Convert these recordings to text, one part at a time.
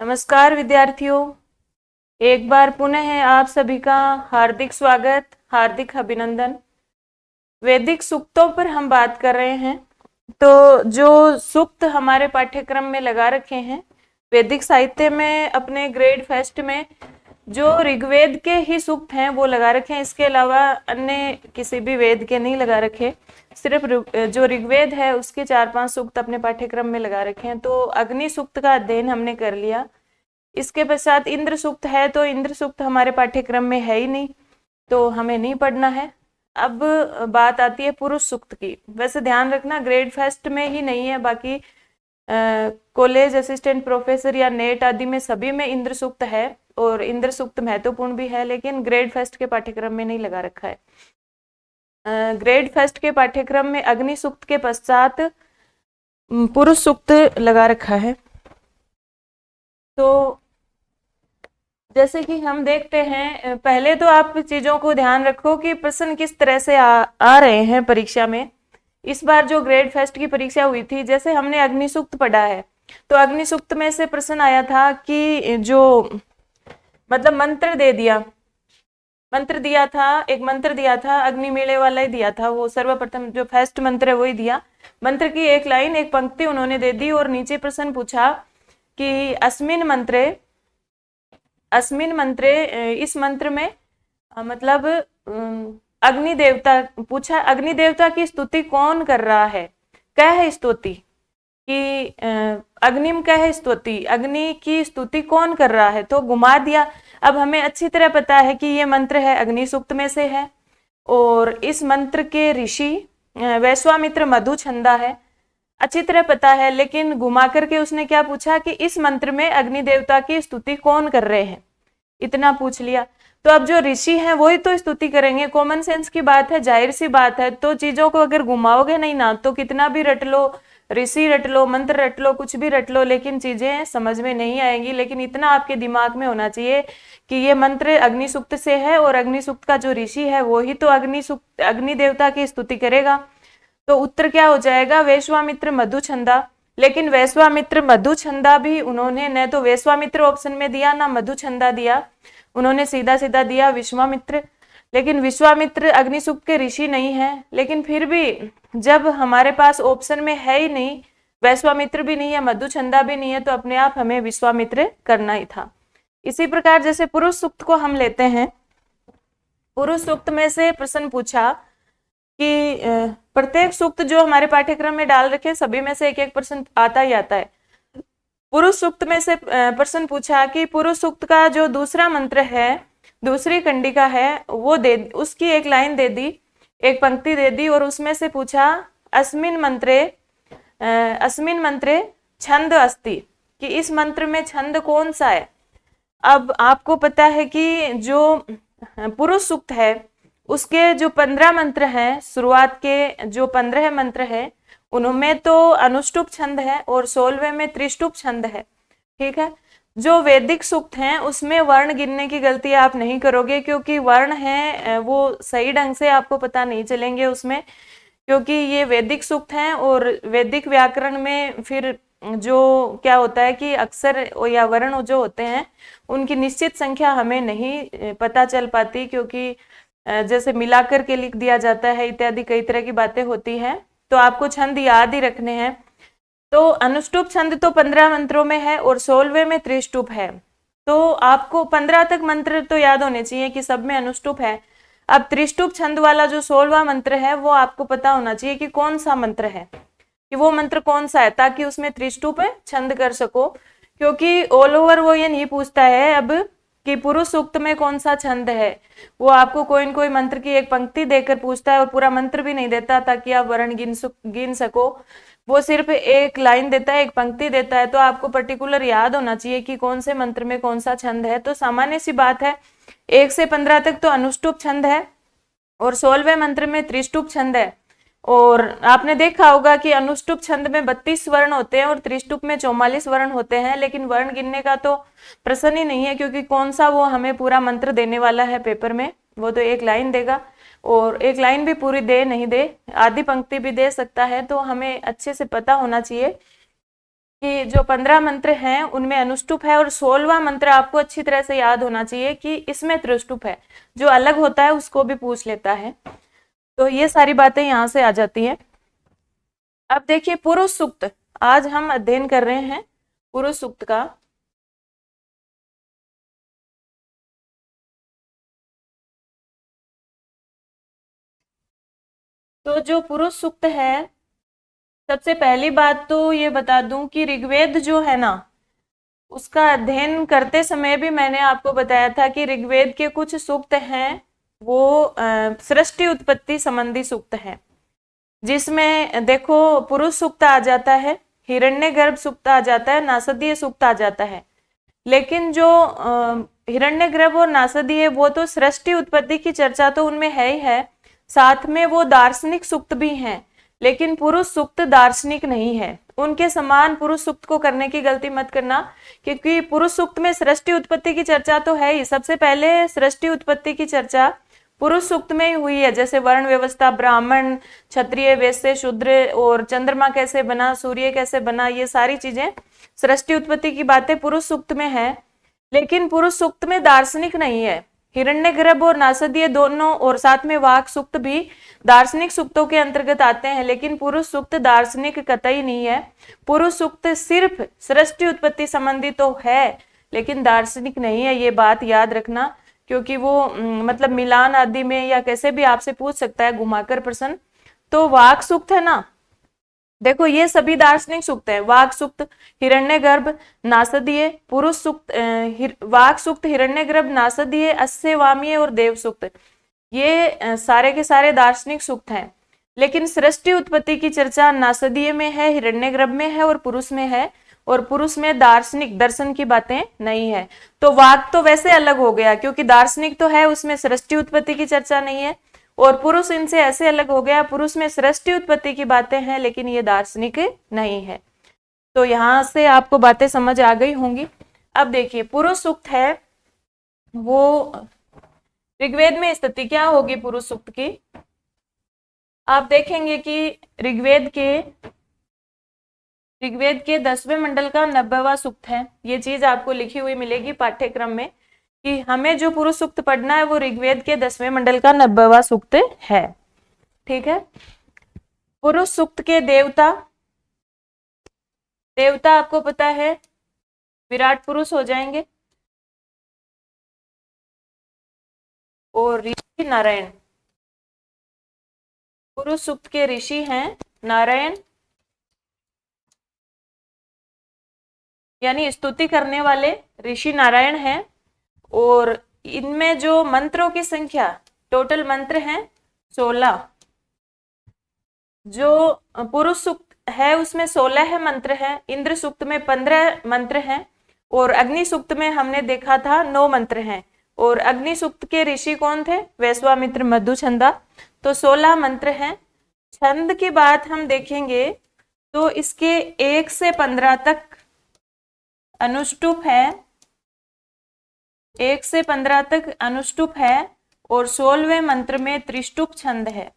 नमस्कार विद्यार्थियों, एक बार पुनः आप सभी का हार्दिक स्वागत, हार्दिक अभिनंदन। वैदिक सूक्तों पर हम बात कर रहे हैं। तो जो सूक्त हमारे पाठ्यक्रम में लगा रखे हैं वैदिक साहित्य में, अपने ग्रेड फर्स्ट में जो ऋग्वेद के ही सूक्त हैं वो लगा रखे हैं। इसके अलावा अन्य किसी भी वेद के नहीं लगा रखे, सिर्फ जो ऋग्वेद है उसके 4-5 सूक्त अपने पाठ्यक्रम में लगा रखे हैं। तो अग्नि सूक्त का अध्ययन हमने कर लिया। इसके पश्चात इंद्र सूक्त है, तो इंद्र सूक्त हमारे पाठ्यक्रम में है ही नहीं, तो हमें नहीं पढ़ना है। अब बात आती है पुरुष सूक्त की। वैसे ध्यान रखना, ग्रेड फर्स्ट में ही नहीं है, बाकी कॉलेज असिस्टेंट प्रोफेसर या नेट आदि में सभी में इंद्र सूक्त है, और इंद्र सूक्त महत्वपूर्ण भी है, लेकिन ग्रेड फर्स्ट के पाठ्यक्रम में नहीं लगा रखा है। ग्रेड फर्स्ट के पाठ्यक्रम में अग्नि सूक्त के पश्चात पुरुष सूक्त लगा रखा है। तो जैसे कि हम देखते हैं, पहले तो आप चीजों को ध्यान रखो कि प्रश्न किस तरह से आ रहे हैं परीक्षा में। इस बार जो ग्रेड फर्स्ट की परीक्षा हुई थी, जैसे हमने अग्नि सूक्त पढ़ा है, तो अग्नि सूक्त में से प्रश्न आया था कि जो मतलब मंत्र दे दिया, मंत्र दिया था, एक मंत्र दिया था, अग्नि मेले वाला ही दिया था, वो सर्वप्रथम जो फर्स्ट मंत्र है वही दिया। मंत्र की एक लाइन, एक पंक्ति उन्होंने दे दी, और नीचे प्रश्न पूछा कि अस्मिन मंत्रे, इस मंत्र में मतलब अग्नि देवता पूछा, अग्नि देवता की स्तुति कौन कर रहा है, क्या है स्तुति कि अग्निम क्या है स्तुति, अग्नि की स्तुति कौन कर रहा है, तो घुमा दिया। अब हमें अच्छी तरह पता है कि ये मंत्र है अग्नि सूक्त में से है, और इस मंत्र के ऋषि वैश्वामित्र मधु छंदा है, अच्छी तरह पता है। लेकिन घुमा करके उसने क्या पूछा कि इस मंत्र में अग्नि देवता की स्तुति कौन कर रहे हैं, इतना पूछ लिया। तो अब जो ऋषि हैं वही तो स्तुति करेंगे, कॉमन सेंस की बात है, जाहिर सी बात है। तो चीजों को अगर घुमाओगे नहीं ना, तो कितना भी रट लो, ऋषि रट लो, मंत्र रट लो, कुछ भी रट लो, लेकिन चीजें समझ में नहीं आएंगी। लेकिन इतना आपके दिमाग में होना चाहिए कि ये मंत्र अग्नि सूक्त से है, और अग्नि सूक्त का जो ऋषि है वही तो अग्नि देवता की स्तुति करेगा। तो उत्तर क्या हो जाएगा, वैश्वामित्र मधु छंदा। लेकिन वैश्वामित्र मधु छंदा भी उन्होंने न तो वैश्वामित्र ऑप्शन में दिया ना मधु छंदा दिया, उन्होंने सीधा सीधा दिया विश्वामित्र। लेकिन विश्वामित्र अग्नि सूक्त के ऋषि नहीं है, लेकिन फिर भी जब हमारे पास ऑप्शन में है ही नहीं, वैश्वामित्र भी नहीं है, मधु छंदा भी नहीं है, तो अपने आप हमें विश्वामित्र करना ही था। इसी प्रकार जैसे पुरुष सूक्त को हम लेते हैं, पुरुष सूक्त में से प्रश्न पूछा कि प्रत्येक सूक्त जो हमारे पाठ्यक्रम में डाल रखे सभी में से एक एक प्रश्न आता ही आता है। पुरुष सूक्त में से प्रश्न पूछा कि पुरुष सूक्त का जो दूसरा मंत्र है, दूसरी कंडिका है, वो दे, उसकी एक लाइन दे दी, एक पंक्ति दे दी, और उसमें से पूछा अस्मिन मंत्रे छंद अस्ति, कि इस मंत्र में छंद कौन सा है। अब आपको पता है कि जो पुरुष सूक्त है उसके जो 15 मंत्र हैं, शुरुआत के जो 15 मंत्र हैं, उनमें तो अनुष्टुप छंद है और 16वें में त्रिष्टुप छंद है। ठीक है, जो वैदिक सूक्त हैं उसमें वर्ण गिनने की गलती आप नहीं करोगे, क्योंकि वर्ण है वो सही ढंग से आपको पता नहीं चलेंगे उसमें, क्योंकि ये वैदिक सूक्त हैं। और वैदिक व्याकरण में फिर जो क्या होता है कि अक्षर या वर्ण जो होते हैं उनकी निश्चित संख्या हमें नहीं पता चल पाती, क्योंकि जैसे मिलाकर के लिख दिया जाता है इत्यादि कई तरह की बातें होती हैं। तो आपको छंद याद ही रखने हैं। तो अनुष्टुप छंद तो 15 मंत्रों में है और 16वें में त्रिष्टुप है। तो आपको 15 तक मंत्र तो याद होने चाहिए कि सब में अनुष्टुप है। अब त्रिष्टुप छंद वाला जो 16वां मंत्र है वो आपको पता होना चाहिए कि कौन सा मंत्र है, कि वो मंत्र कौन सा है, ताकि उसमें त्रिष्टुप छंद कर सको। क्योंकि ऑल ओवर वो ये नहीं पूछता है अब कि पुरुष सूक्त में कौन सा छंद है, वो आपको कोई न कोई मंत्र की एक पंक्ति देकर पूछता है, और पूरा मंत्र भी नहीं देता ताकि आप वर्ण गिन सको। वो सिर्फ एक लाइन देता है, एक पंक्ति देता है। तो आपको पर्टिकुलर याद होना चाहिए कि कौन से मंत्र में कौन सा छंद है। तो सामान्य सी बात है, 1 से 15 तक तो अनुष्टुप छंद है और 16वें मंत्र में त्रिष्टुप छंद है। और आपने देखा होगा कि अनुष्टुप छंद में 32 वर्ण होते हैं और त्रिष्टुप में 44 वर्ण होते हैं, लेकिन वर्ण गिनने का तो प्रश्न ही नहीं है, क्योंकि कौन सा वो हमें पूरा मंत्र देने वाला है पेपर में। वो तो एक लाइन देगा, और एक लाइन भी पूरी दे नहीं दे, आधी पंक्ति भी दे सकता है। तो हमें अच्छे से पता होना चाहिए कि जो 15 मंत्र हैं उनमें अनुष्टुप है, और 16वां मंत्र आपको अच्छी तरह से याद होना चाहिए कि इसमें त्रिष्टुप है। जो अलग होता है उसको भी पूछ लेता है। तो ये सारी बातें यहाँ से आ जाती हैं। अब देखिए पुरुष सूक्त, आज हम अध्ययन कर रहे हैं पुरुष सूक्त का। तो जो पुरुष सूक्त है, सबसे पहली बात तो ये बता दूं कि ऋग्वेद जो है ना, उसका अध्ययन करते समय भी मैंने आपको बताया था कि ऋग्वेद के कुछ सूक्त हैं वो सृष्टि उत्पत्ति संबंधी सूक्त हैं, जिसमें देखो पुरुष सूक्त आ जाता है, हिरण्यगर्भ सूक्त आ जाता है, नासदीय सूक्त आ जाता है। लेकिन जो हिरण्यगर्भ और नासदीय वो तो सृष्टि उत्पत्ति की चर्चा तो उनमें है ही है, साथ में वो दार्शनिक सूक्त भी हैं, लेकिन पुरुष सूक्त दार्शनिक नहीं है। उनके समान पुरुष सूक्त को करने की गलती मत करना, क्योंकि पुरुष सूक्त में सृष्टि उत्पत्ति की चर्चा तो है ही। सबसे पहले सृष्टि उत्पत्ति की चर्चा पुरुष सूक्त में ही हुई है, जैसे वर्ण व्यवस्था, ब्राह्मण, क्षत्रिय, वैश्य, शूद्र, और चंद्रमा कैसे बना, सूर्य कैसे बना, ये सारी चीजें सृष्टि उत्पत्ति की बातें पुरुष सूक्त में है। लेकिन पुरुष सूक्त में दार्शनिक नहीं है। हिरण्यगर्भ और नासदीय दोनों और साथ में वाक सूक्त भी दार्शनिक सूक्तों के अंतर्गत आते हैं, लेकिन पुरुष सूक्त दार्शनिक कतई नहीं है। पुरुष सूक्त सिर्फ सृष्टि उत्पत्ति संबंधी तो है, लेकिन दार्शनिक नहीं है, ये बात याद रखना, क्योंकि वो मतलब मिलान आदि में या कैसे भी आपसे पूछ सकता है घुमाकर प्रश्न। तो वाक सूक्त है ना, देखो ये सभी दार्शनिक सूक्त है। वाक सूक्त, हिरण्यगर्भ, नासदीय, पुरुष सूक्त, वाक सूक्त, हिरण्यगर्भ, नासदीय, अस्यवामीय और देव सूक्त, ये सारे के सारे दार्शनिक सूक्त हैं। लेकिन सृष्टि उत्पत्ति की चर्चा नासदीय में है, हिरण्यगर्भ में है और पुरुष में है, और पुरुष में दार्शनिक दर्शन की बातें नहीं है। तो वाक तो वैसे अलग हो गया, क्योंकि दार्शनिक तो है, उसमें सृष्टि उत्पत्ति की चर्चा नहीं है, और पुरुष इनसे ऐसे अलग हो गया, पुरुष में सृष्टि उत्पत्ति की बातें हैं, लेकिन ये दार्शनिक नहीं है। तो यहां से आपको बातें समझ आ गई होंगी। अब देखिए पुरुष सूक्त है वो ऋग्वेद में स्थिति क्या होगी पुरुष सूक्त की। आप देखेंगे कि ऋग्वेद के 10वें मंडल का 90वां सूक्त है। ये चीज आपको लिखी हुई मिलेगी पाठ्यक्रम में कि हमें जो पुरुष सूक्त पढ़ना है वो ऋग्वेद के 10वें मंडल का 90वां सूक्त है। ठीक है। पुरुष सूक्त के देवता आपको पता है विराट पुरुष हो जाएंगे, और ऋषि नारायण। पुरुष सूक्त के ऋषि हैं नारायण, यानी स्तुति करने वाले ऋषि नारायण हैं। और इनमें जो मंत्रों की संख्या, टोटल मंत्र हैं 16। जो पुरुष सूक्त है उसमें 16 है मंत्र हैं, इंद्र सूक्त में 15 मंत्र हैं, और अग्नि सूक्त में हमने देखा था 9 मंत्र हैं। और अग्नि सूक्त के ऋषि कौन थे? वैश्वामित्र, मधुछंदा। तो 16 मंत्र हैं। छंद की बात हम देखेंगे तो इसके 1 से 15 तक अनुष्टुप है, 1 से 15 तक अनुष्टुप है, और 16वें मंत्र में त्रिष्टुप छंद है।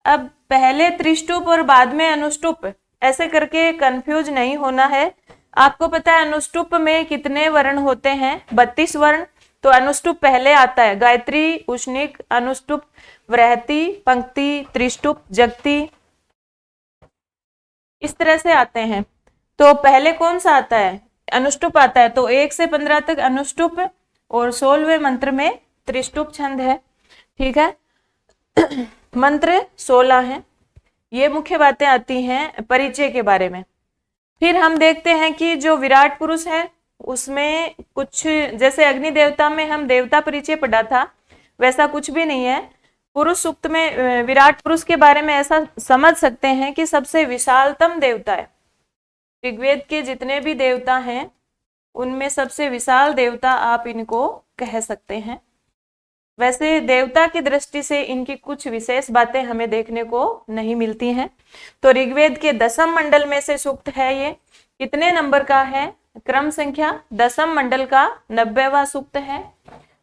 अब पहले त्रिष्टुप और बाद में अनुष्टुप, ऐसे करके कंफ्यूज नहीं होना है। आपको पता है अनुष्टुप में कितने वर्ण होते हैं? 32 वर्ण। तो अनुष्टुप पहले आता है, गायत्री, उष्णिक, अनुष्टुप, वृहति, पंक्ति, त्रिष्टुप, जगती, इस तरह से आते हैं। तो पहले कौन सा आता है? अनुष्टुप आता है। तो 1 से 15 तक अनुष्टुप, और 16वें मंत्र में त्रिष्टुप छंद है। ठीक है। मंत्र 16 हैं। ये मुख्य बातें आती हैं परिचय के बारे में। फिर हम देखते हैं कि जो विराट पुरुष है उसमें कुछ, जैसे अग्नि देवता में हम देवता परिचय पढ़ा था, वैसा कुछ भी नहीं है। पुरुष सूक्त में विराट पुरुष के बारे में ऐसा समझ सकते हैं कि सबसे विशालतम देवता है। ऋग्वेद के जितने भी देवता हैं उनमें सबसे विशाल देवता आप इनको कह सकते हैं। वैसे देवता की दृष्टि से इनकी कुछ विशेष बातें हमें देखने को नहीं मिलती हैं। तो ऋग्वेद के 10म मंडल में से सूक्त है ये। कितने नंबर का है? क्रम संख्या 10म मंडल का 90वां सूक्त है।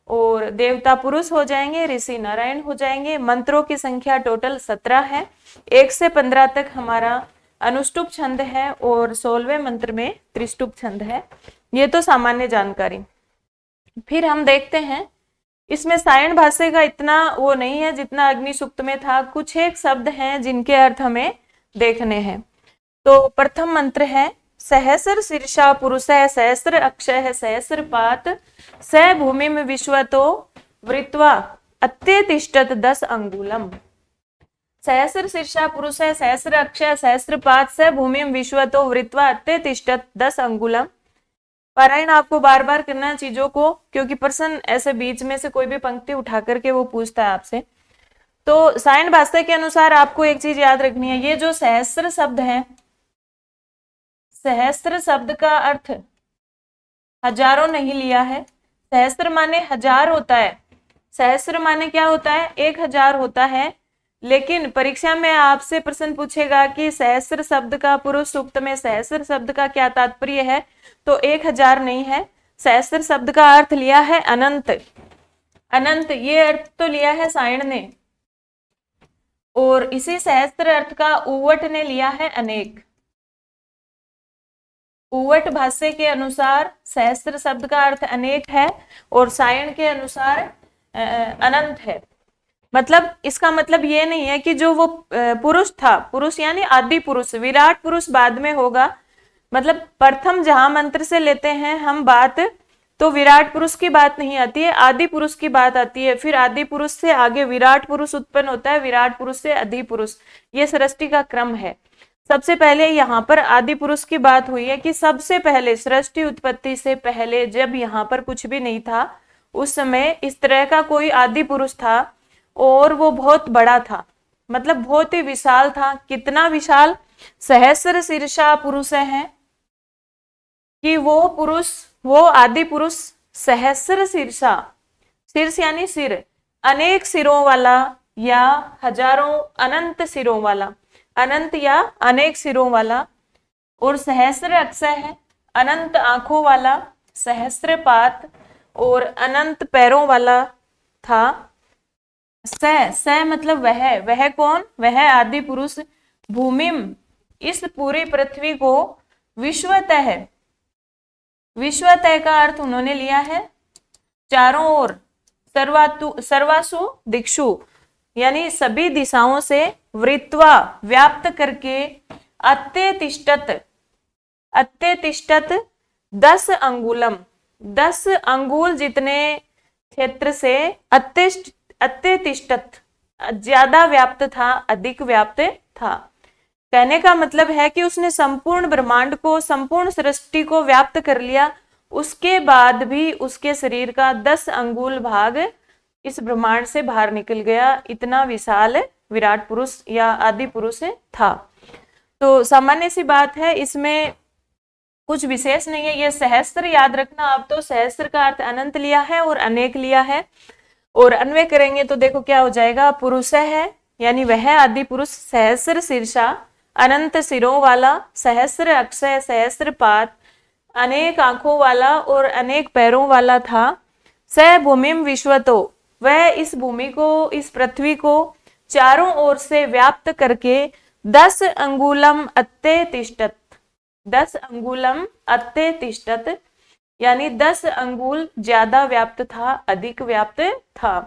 और देवता पुरुष हो जाएंगे, ऋषि नारायण हो जाएंगे। मंत्रों की संख्या टोटल 17 है। 1 से 15 तक हमारा अनुष्टुप छंद है और 16वें मंत्र में त्रिष्टुप छंद है। ये तो सामान्य जानकारी। फिर हम देखते हैं इसमें सायण भाष्य का इतना वो नहीं है जितना अग्नि सूक्त में था। कुछ एक शब्द हैं जिनके अर्थ हमें देखने हैं। तो प्रथम मंत्र है सहस्र शीर्षा पुरुष है सहस्र अक्षय है सहस्र पात स भूमिम विश्वतो वृत्वा अत्यतिष्ठत 10 अंगुलम। सहस्र शीर्षा पुरुष है सहस्र अक्षय सहस्र पात स भूमिम विश्वतो वृत्वा अत्यतिष्ठत 10 अंगुलम। पारायण आपको बार बार करना है चीजों को, क्योंकि प्रश्न ऐसे बीच में से कोई भी पंक्ति उठा करके वो पूछता है आपसे। तो सायण भाष्य के अनुसार आपको एक चीज याद रखनी है, ये जो सहस्र शब्द है, सहस्र शब्द का अर्थ हजारों नहीं लिया है। सहस्र माने हजार होता है, सहस्र माने क्या होता है 1000 होता है। लेकिन परीक्षा में आपसे प्रश्न पूछेगा कि सहस्र शब्द का पुरुष सूक्त में सहस्र शब्द का क्या तात्पर्य है, तो 1000 नहीं है। सहस्र शब्द का अर्थ लिया है अनंत। अनंत ये अर्थ तो लिया है सायण ने, और इसी सहस्त्र अर्थ का उवट ने लिया है अनेक। उवट भाष्य के अनुसार सहस्त्र शब्द का अर्थ अनेक है और सायण के अनुसार अनंत है। मतलब इसका मतलब ये नहीं है कि जो वो पुरुष था, पुरुष यानी आदि पुरुष, विराट पुरुष बाद में होगा। मतलब प्रथम जहां मंत्र से लेते हैं हम बात, तो विराट पुरुष की बात नहीं आती है, आदि पुरुष की बात आती है। फिर आदि पुरुष से आगे विराट पुरुष उत्पन्न होता है, विराट पुरुष से अधि पुरुष, ये सृष्टि का क्रम है। सबसे पहले यहाँ पर आदि पुरुष की बात हुई है कि सबसे पहले सृष्टि उत्पत्ति से पहले जब यहाँ पर कुछ भी नहीं था, उस समय इस तरह का कोई आदि पुरुष था और वो बहुत बड़ा था, मतलब बहुत ही विशाल था। कितना विशाल? सहस्र शीर्षा पुरुष है कि वो पुरुष, वो आदि पुरुष सहस्र शीर्षा, शीर्ष यानी सिर, अनेक सिरों वाला या हजारों अनंत सिरों वाला, अनंत या अनेक सिरों वाला। और सहस्र अक्षय है, अनंत आंखों वाला, सहस्त्रपात और अनंत पैरों वाला था। स मतलब वह कौन? वह आदि पुरुष भूमिम, इस पूरी पृथ्वी को, विश्वतः, विश्वतः का अर्थ उन्होंने लिया है चारों ओर, सर्वासु दिक्षु यानी सभी दिशाओं से, वृत्वा व्याप्त करके, अत्यतिष्ठत, अत्यतिष्ठत 10 अंगुलम, 10 अंगुल जितने क्षेत्र से, अत्यतिष्ठत ज्यादा व्याप्त था, अधिक व्याप्त था। कहने का मतलब है कि उसने संपूर्ण ब्रह्मांड को, संपूर्ण सृष्टि को व्याप्त कर लिया। उसके बाद भी उसके शरीर का 10 अंगुल भाग इस ब्रह्मांड से बाहर निकल गया। इतना विशाल विराट पुरुष या आदि पुरुष था। तो सामान्य सी बात है, इसमें कुछ विशेष नहीं है। ये सहस्त्र याद रखना आप, तो सहस्त्र का अर्थ अनंत लिया है और अनेक लिया है। और अन्वय करेंगे तो देखो क्या हो जाएगा, पुरुष है यानी वह आदि पुरुष सहस्र शीर्षा, अनंत सिरों वाला, सहस्र अक्षय, सहस्र पात, अनेक आंखों वाला और अनेक पैरों वाला था। स भूमिम विश्वतो, वह इस भूमि को, इस पृथ्वी को चारों ओर से व्याप्त करके 10 अंगुलम अत्यतिष्ठत, 10 अंगुलम अत्यतिष्ठत यानी 10 अंगुल ज्यादा व्याप्त था, अधिक व्याप्त था।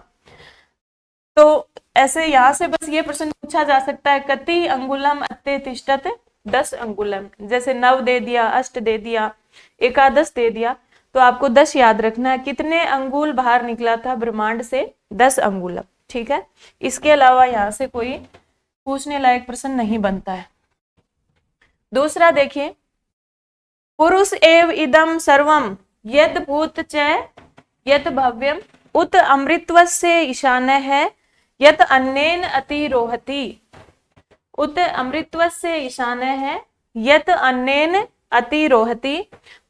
तो ऐसे यहां से बस ये प्रश्न पूछा जा सकता है, कति अंगुलम अत्यतिष्ठत, 10 अंगुलम। जैसे 9 दे दिया, अष्ट दे दिया, एकादश दे दिया, तो आपको 10 याद रखना है। कितने अंगुल बाहर निकला था ब्रह्मांड से? 10 अंगुलम। ठीक है, इसके अलावा यहाँ से कोई पूछने लायक प्रश्न नहीं बनता है। दूसरा देखिए, पुरुष एव इदम सर्वम यद भूत च यत भव्यम उत अमृतवस्य ईशान है यत अन्नेन अतिरोहति। उत अमृतवस्य ईशान है यत अन्नेन अतिरोहति।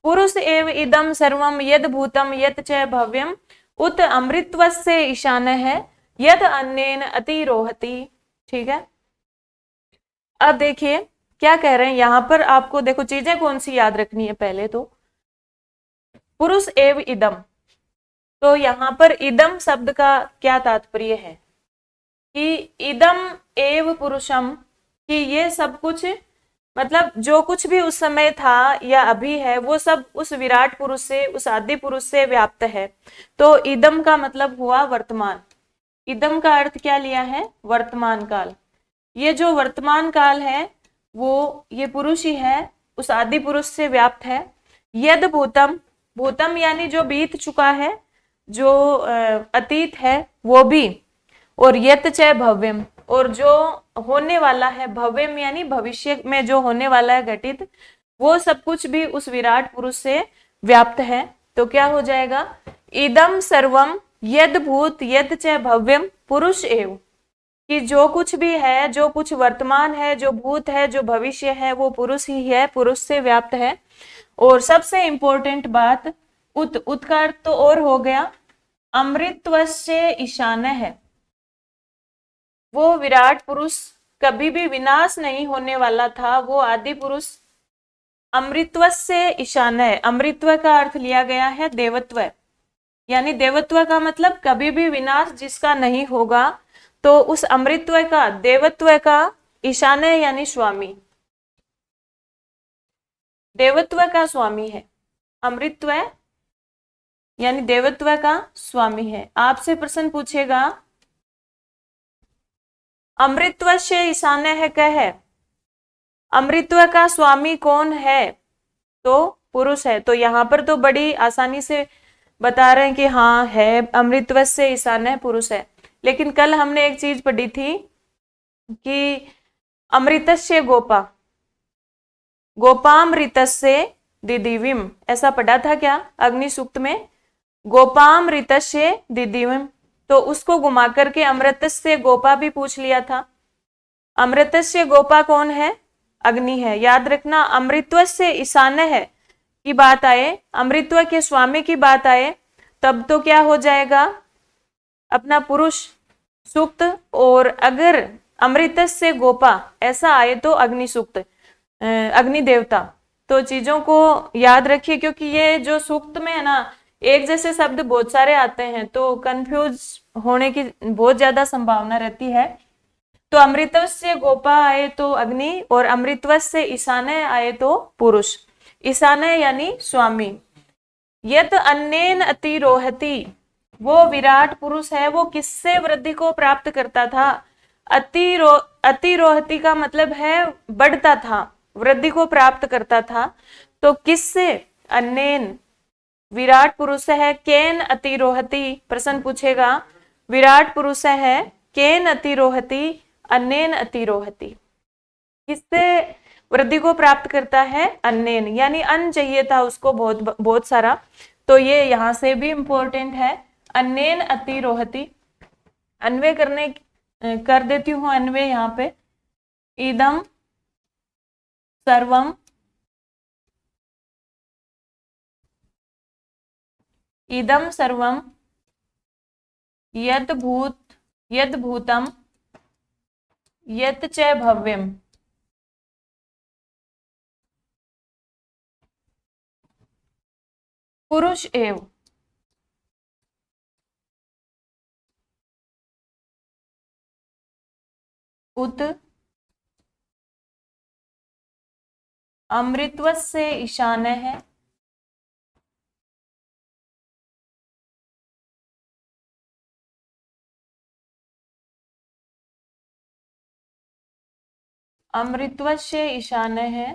पुरुष एव इदम सर्वम यद भूतम यत च भव्यम उत अमृतवस्य ईशान है यत अन्नेन अतिरोहति। ठीक है, अब देखिए क्या कह रहे हैं यहां पर। आपको देखो चीजें कौन सी याद रखनी है। पहले तो पुरुष एव इदम, तो यहां पर इदम शब्द का क्या तात्पर्य है कि इदम एव पुरुषम, कि ये सब कुछ मतलब जो कुछ भी उस समय था या अभी है वो सब उस विराट पुरुष से, उस आदि पुरुष से व्याप्त है। तो इदम का मतलब हुआ वर्तमान। इदम का अर्थ क्या लिया है? वर्तमान काल। ये जो वर्तमान काल है वो ये पुरुष ही है, उस आदि पुरुष से व्याप्त है। यद भूतम, भूतम यानी जो बीत चुका है, जो अतीत है वो भी, और यत च भव्यम, और जो होने वाला है, भव्यम यानी भविष्य में जो होने वाला है घटित, वो सब कुछ भी उस विराट पुरुष से व्याप्त है। तो क्या हो जाएगा? इदम सर्वम यद भूत यद च भव्यम पुरुष एव, कि जो कुछ भी है, जो कुछ वर्तमान है, जो भूत है, जो भविष्य है, वो पुरुष ही है, पुरुष से व्याप्त है। और सबसे इंपॉर्टेंट बात, उत का अर्थ तो और हो गया, अमृतत्वस्य ईशान है। वो विराट पुरुष कभी भी विनाश नहीं होने वाला था, वो आदि पुरुष अमृतत्व से ईशान है। अमृतत्व का अर्थ लिया गया है देवत्व, यानी देवत्व का मतलब कभी भी विनाश जिसका नहीं होगा, तो उस अमृतत्व का, देवत्व का ईशान है यानी स्वामी, देवत्व का स्वामी है। अमृतत्व यानी देवत्व का स्वामी है। आपसे प्रश्न पूछेगा अमृतत्व से ईशान्य है क्या है? अमृतत्व का स्वामी कौन है? तो पुरुष है। तो यहाँ पर तो बड़ी आसानी से बता रहे हैं कि हाँ है, अमृतत्व से ईशान्य पुरुष है। लेकिन कल हमने एक चीज पढ़ी थी कि अमृतस्य गोपा, गोपामृतस्य दिदिविम, ऐसा पढ़ा था क्या अग्नि सूक्त में? गोपामृतस्य दिदिविम, तो उसको घुमा करके अमृतस्य गोपा भी पूछ लिया था। अमृतस्य गोपा कौन है? अग्नि है। याद रखना, अमृतत्व से ईशान्य है की बात आए, अमृतत्व के स्वामी की बात आए, तब तो क्या हो जाएगा? अपना पुरुष सूक्त। और अगर अमृतस्य गोपा ऐसा आए तो अग्नि सूक्त, अग्नि देवता। तो चीजों को याद रखिए, क्योंकि ये जो सूक्त में है ना, एक जैसे शब्द बहुत सारे आते हैं तो कंफ्यूज होने की बहुत ज्यादा संभावना रहती है। तो अमृतत्व से गोपा आए तो अग्नि, और अमृतत्व से ईशान्य आए तो पुरुष। ईशान्य यानी स्वामी। यत अन्येन अतिरोहति, वो विराट पुरुष है, वो किससे वृद्धि को प्राप्त करता था? अतिरोहति का मतलब है बढ़ता था, वृद्धि को प्राप्त करता था। तो किससे? अन्येन, विराट पुरुष है। केन अतिरोहति, प्रश्न पूछेगा विराट पुरुष है, केन अतिरोहति, अन्येन अतिरोहति, किससे वृद्धि को प्राप्त करता है? अन्येन, यानी अन्न चाहिए था उसको बहुत बहुत सारा, तो ये यहां से भी इंपॉर्टेंट है। अन्येन अतिरोहति, अन्वय करने कर देती हूं, अन्वय यहाँ पे, इदम सर्वम इदम सर्वम यत भूतम यत च भव्यम पुरुष एव। उत अमृतत्व से ईशान्य है, अमृतत्व से ईशान्य है,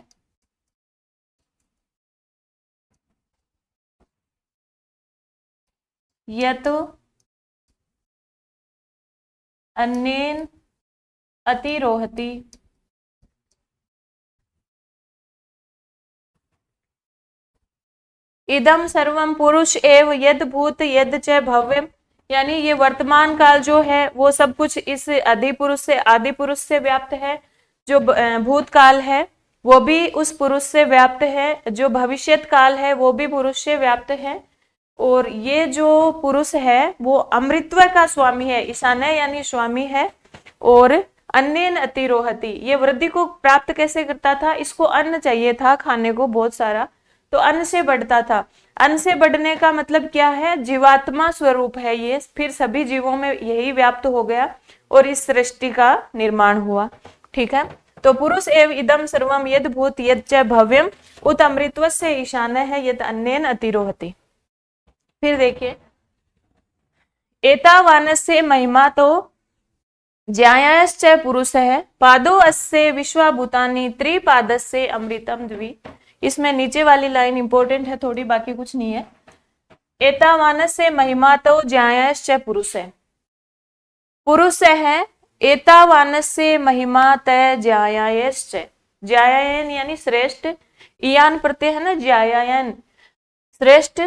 यत अन्येन अतिरोहति इदम सर्वम पुरुष एव यद भूत यद च भव्यम, यानी ये वर्तमान काल जो है वो सब कुछ इस आदि पुरुष से व्याप्त है। जो भूतकाल है वो भी उस पुरुष से व्याप्त है, जो भविष्यत काल है वो भी पुरुष से व्याप्त है। और ये जो पुरुष है वो अमृतत्व का स्वामी है, ईशान्य यानी स्वामी है। और अन्येन अतिरोहति, ये वृद्धि को प्राप्त कैसे करता था? इसको अन्न चाहिए था खाने को बहुत सारा, तो अन्न से बढ़ता था। अन्न से बढ़ने का मतलब क्या है? जीवात्मा स्वरूप है ये, फिर सभी जीवों में यही व्याप्त हो गया और इस सृष्टि का निर्माण हुआ। ठीक है, तो पुरुष एव इदम सर्वम यद भूत यद च भव्यम उत अमृतवस्य ईशानः है यद अन्येन अतिरोहति। फिर देखिए, एतावानस्य महिमा तो ज्यायाश्च पुरुष है पादो अस्य विश्वाभूतानि त्रिपादस्य अमृतम द्वि। इसमें नीचे वाली लाइन इंपॉर्टेंट है थोड़ी, बाकी कुछ नहीं है। एतावानस्य महिमा तो ज्यायाश्च पुरुष है, पुरुष है। एतावानस्य महिमा तय ज्यायाश्च, ज्यायायन यानी श्रेष्ठ, इयान प्रत्यय है ना, ज्यायायन श्रेष्ठ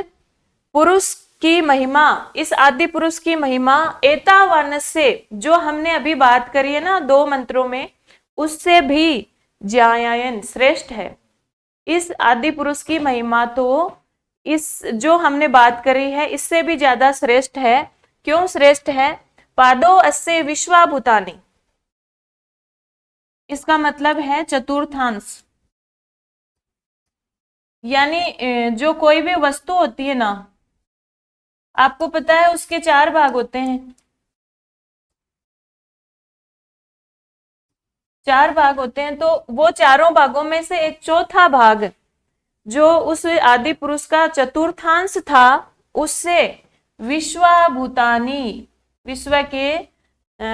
पुरुष की महिमा, इस आदि पुरुष की महिमा एतावान से, जो हमने अभी बात करी है ना 2 मंत्रों में, उससे भी ज्यायायन श्रेष्ठ है। इस आदि पुरुष की महिमा तो इस जो हमने बात करी है इससे भी ज्यादा श्रेष्ठ है। क्यों श्रेष्ठ है? पादो अस्य विश्वाभूतानि, इसका मतलब है चतुर्थांश, यानी जो कोई भी वस्तु होती है ना, आपको पता है उसके 4 भाग होते हैं, 4 भाग होते हैं। तो वो चारों भागों में से एक चौथा भाग जो उस आदि पुरुष का चतुर्थांश था, उससे विश्वाभूतानि, विश्व के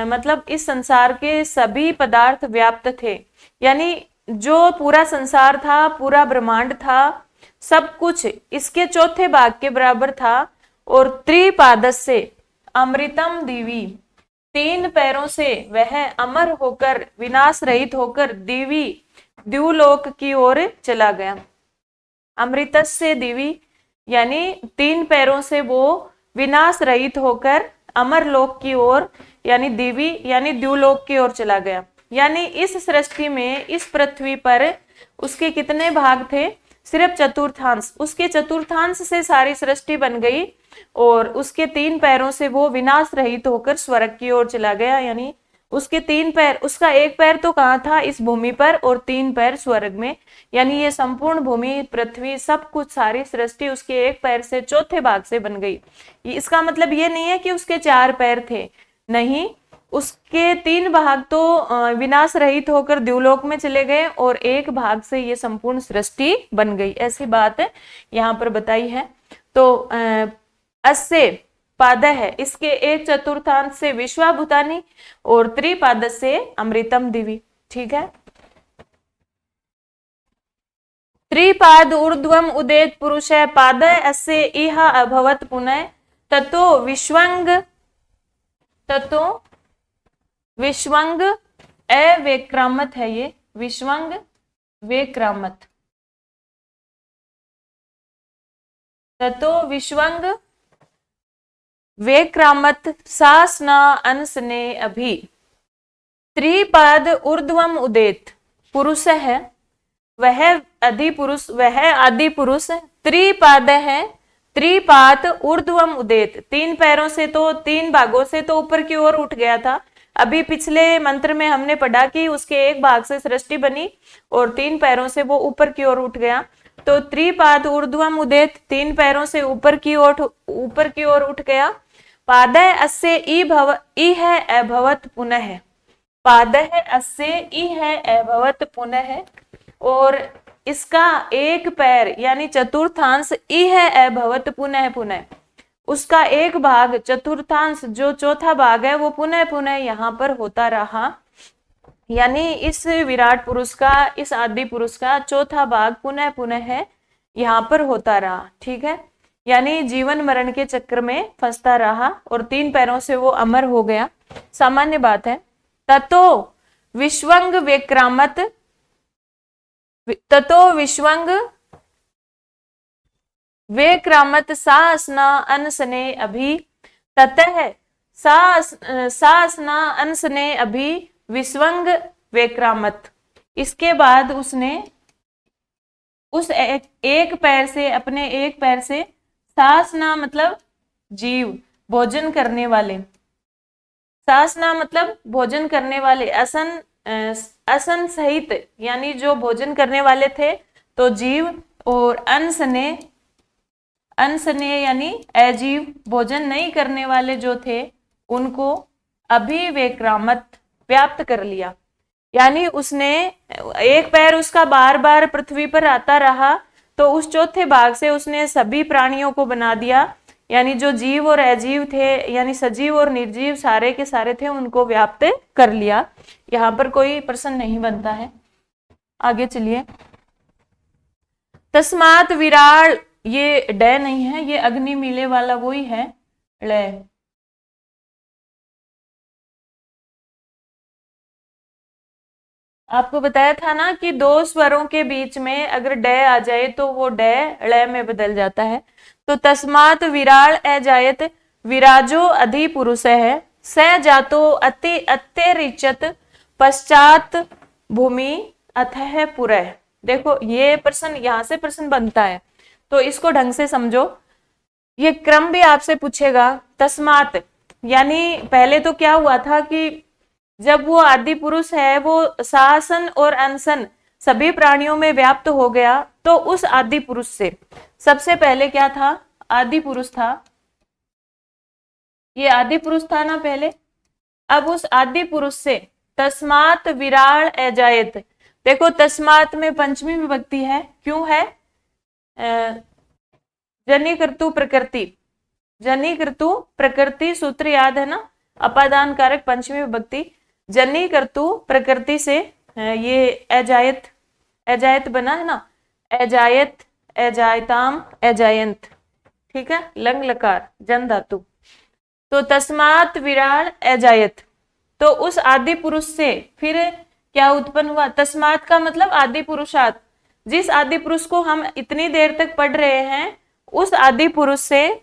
मतलब इस संसार के सभी पदार्थ व्याप्त थे। यानी जो पूरा संसार था, पूरा ब्रह्मांड था, सब कुछ इसके चौथे भाग के बराबर था। और त्रिपादस्य अमृतम दिवी, 3 पैरों से वह अमर होकर, विनाश रहित होकर दिवी, द्युलोक की ओर चला गया। अमृतस्य दिवी यानी 3 पैरों से वो विनाश रहित होकर अमर लोक की ओर, यानी दिवी यानी द्युलोक की ओर चला गया। यानी इस सृष्टि में, इस पृथ्वी पर उसके कितने भाग थे? सिर्फ चतुर्थांश। उसके चतुर्थांश से सारी सृष्टि बन गई और उसके 3 पैरों से वो विनाश रहित होकर स्वर्ग की ओर चला गया। यानी उसके 3 पैर, उसका एक पैर तो कहाँ था? इस भूमि पर, और 3 पैर स्वर्ग में। यानी ये संपूर्ण भूमि, पृथ्वी, सब कुछ, सारी सृष्टि उसके एक पैर से चौथे भाग से बन गई। इसका मतलब ये नहीं है कि उसके 4 पैर थे, नहीं, उसके 3 भाग तो विनाश रहित होकर द्युलोक में चले गए और एक भाग से ये संपूर्ण सृष्टि बन गई। ऐसी बात यहाँ पर बताई है। तो अस्य पाद है, इसके एक चतुर्थांश से विश्वाभूतानि और त्रिपाद से अमृतम दिवी। ठीक है। त्रिपाद ऊर्ध्वम उदेत पुरुष पाद अस्य इह अभवत पुनः ततो विश्वंग अवेक्रामत है। ये विश्वंग वेक्रामत, ततो विश्वंग वेक्रामत सासना अनसने अभी। त्रिपाद ऊर्ध्वम उदेत पुरुष है, वह आदि पुरुष, वह आदि पुरुष त्रिपाद है, त्रिपाद ऊर्ध्वम उदेत, 3 पैरों से तो 3 भागों से तो ऊपर की ओर उठ गया था। अभी पिछले मंत्र में हमने पढ़ा कि उसके एक भाग से सृष्टि बनी और 3 पैरों से वो ऊपर की ओर उठ गया। तो त्रिपाद ऊर्ध्वम उदेत, 3 पैरों से ऊपर की ओर उठ गया। पादय अस्य ई है अभवत पुनः, पादय अस्य ई है अभवत पुनः, और इसका एक पैर यानी चतुर्थांश ई है अभवत पुनः पुनः, उसका एक भाग चतुर्थांश जो चौथा भाग है वो पुनः पुनः यहाँ पर होता रहा। यानी इस विराट पुरुष का, इस आदि पुरुष का चौथा भाग पुनः पुनः है यहाँ पर होता रहा। ठीक है। यानी जीवन मरण के चक्र में फंसता रहा और 3 पैरों से वो अमर हो गया, सामान्य बात है। ततो विश्वंग वेक्रामत, ततो विश्वंग वेक्रामत सासना अनसने अभी, ततः सासना अनसने अभी विश्वंग वेक्रामत। इसके बाद उसने उस एक पैर से, अपने एक पैर से, सासना मतलब जीव, भोजन करने वाले, सासना मतलब भोजन करने वाले, असन सहित यानी जो भोजन करने वाले थे तो जीव, और अनसने, अनसने यानी अजीव, भोजन नहीं करने वाले जो थे उनको अभिवेक्रामत व्याप्त कर लिया। यानी उसने एक पैर उसका बार बार पृथ्वी पर आता रहा, तो उस चौथे भाग से उसने सभी प्राणियों को बना दिया, यानी जो जीव और अजीव थे, यानी सजीव और निर्जीव सारे के सारे थे, उनको व्याप्त कर लिया। यहाँ पर कोई प्रश्न नहीं बनता है। आगे चलिए। तस्मात विराळ, ये ड नहीं है, ये अग्नि मिले वाला वही है, ळ। आपको बताया था ना कि दो स्वरों के बीच में अगर ड आ जाए तो वो ड ळ में बदल जाता है। तो तस्मात विराळ अजायत, विराजो अधिपुरुष है, स जातो अति अत्यरिचत, पश्चात भूमि अथः पुरः। देखो ये प्रश्न, यहां से प्रश्न बनता है, तो इसको ढंग से समझो। ये क्रम भी आपसे पूछेगा। तस्मात यानी पहले तो क्या हुआ था कि जब वो आदि पुरुष है वो शासन और अनशन सभी प्राणियों में व्याप्त हो गया, तो उस आदि पुरुष से सबसे पहले क्या था, आदि पुरुष था, ये आदि पुरुष था ना पहले। अब उस आदि पुरुष से तस्मात विराळ अजायत, देखो तस्मात में पंचमी विभक्ति है, क्यों है, जनी कर्तु प्रकृति, जनी कर्तु प्रकृति सूत्र याद है ना, अपादान कारक पंचमी विभक्ति, जनी कर्तु प्रकृति से ये अजायत, अजायत बना है ना, अजायत, अजायताम, अजायंत, ठीक है, लंग लकार जन धातु। तो तस्मात विराळ अजायत, तो उस आदि पुरुष से फिर क्या उत्पन्न हुआ, तस्मात का मतलब आदि पुरुषात, जिस आदि पुरुष को हम इतनी देर तक पढ़ रहे हैं, उस आदि पुरुष से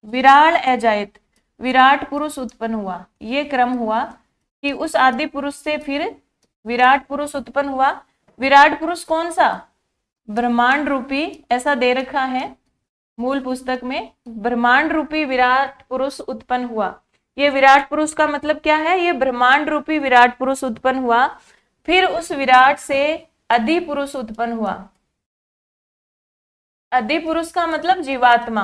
विराळ अजायत, विराट पुरुष उत्पन्न हुआ। ये क्रम हुआ कि उस आदि पुरुष से फिर विराट पुरुष उत्पन्न हुआ। विराट पुरुष कौन सा, ब्रह्मांड रूपी, ऐसा दे रखा है मूल पुस्तक में, ब्रह्मांड रूपी विराट पुरुष उत्पन्न हुआ। ये विराट पुरुष का मतलब क्या है, ये ब्रह्मांड रूपी विराट पुरुष उत्पन्न हुआ। फिर उस विराट से अधि पुरुष उत्पन्न हुआ। अधि पुरुष का मतलब जीवात्मा,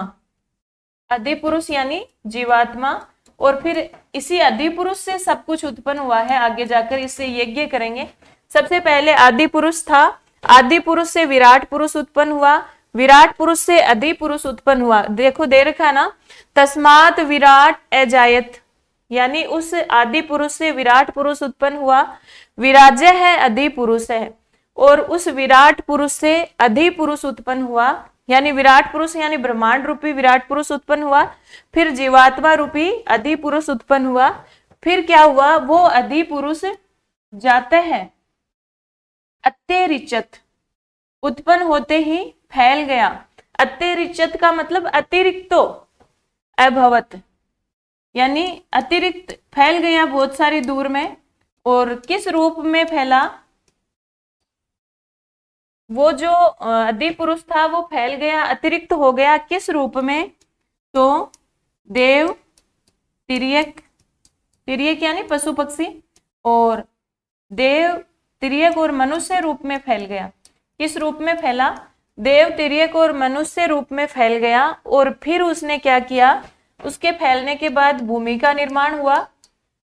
अधि पुरुष यानी जीवात्मा। और फिर इसी आदि पुरुष से सब कुछ उत्पन्न हुआ है, आगे जाकर इससे यज्ञ करेंगे। सबसे पहले आदि पुरुष था, आदि पुरुष से विराट पुरुष उत्पन्न हुआ, विराट पुरुष से अधि पुरुष उत्पन्न हुआ। देखो दे रखा है ना, तस्मात विराट अजायत, यानी उस आदि पुरुष से विराट पुरुष उत्पन्न हुआ। विराजय है अधि पुरुष है, और उस विराट पुरुष से अधि पुरुष उत्पन्न हुआ, यानी विराट पुरुष यानी ब्रह्मांड रूपी विराट पुरुष उत्पन्न हुआ। फिर जीवात्मा रूपी अधि पुरुष उत्पन्न हुआ। फिर क्या हुआ, वो अधि पुरुष जाते हैं अत्यरिचत, उत्पन्न होते ही फैल गया। अत्यरिचत का मतलब अतिरिक्तो अभवत, यानी अतिरिक्त फैल गया बहुत सारी दूर में। और किस रूप में फैला, वो जो अधि पुरुष था वो फैल गया, अतिरिक्त हो गया, किस रूप में, तो देव, तिर्यक, तिर्यक यानी पशु पक्षी, और देव, तिर्यक और मनुष्य रूप में फैल गया। किस रूप में फैला, देव, तिर्यक और मनुष्य रूप में फैल गया। और फिर उसने क्या किया, उसके फैलने के बाद भूमि का निर्माण हुआ,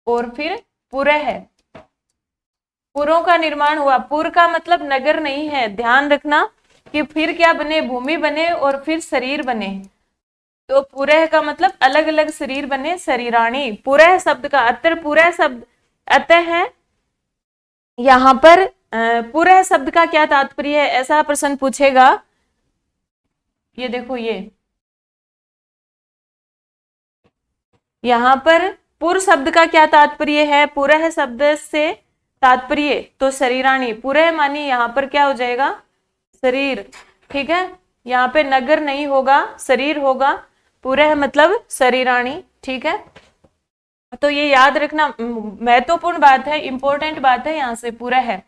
और फिर पुरः है, पुरों का निर्माण हुआ। पुर का मतलब नगर नहीं है, ध्यान रखना कि फिर क्या बने, भूमि बने और फिर शरीर बने। तो पुरः का मतलब अलग अलग शरीर बने, शरीराणी। पुरः शब्द का अतर, पुरः शब्द अतः है। यहां पर पुरः शब्द का क्या तात्पर्य है, ऐसा प्रश्न पूछेगा। ये देखो, ये यहां पर पुर शब्द का क्या तात्पर्य है, पुरः शब्द से तात्पर्य तो शरीराणी, पुरः मानी यहाँ पर क्या हो जाएगा, शरीर, ठीक है। यहाँ पे नगर नहीं होगा, शरीर होगा, पुरः मतलब शरीराणी, ठीक है। तो ये याद रखना, महत्वपूर्ण बात है, इंपॉर्टेंट बात है, यहाँ से पुरः है।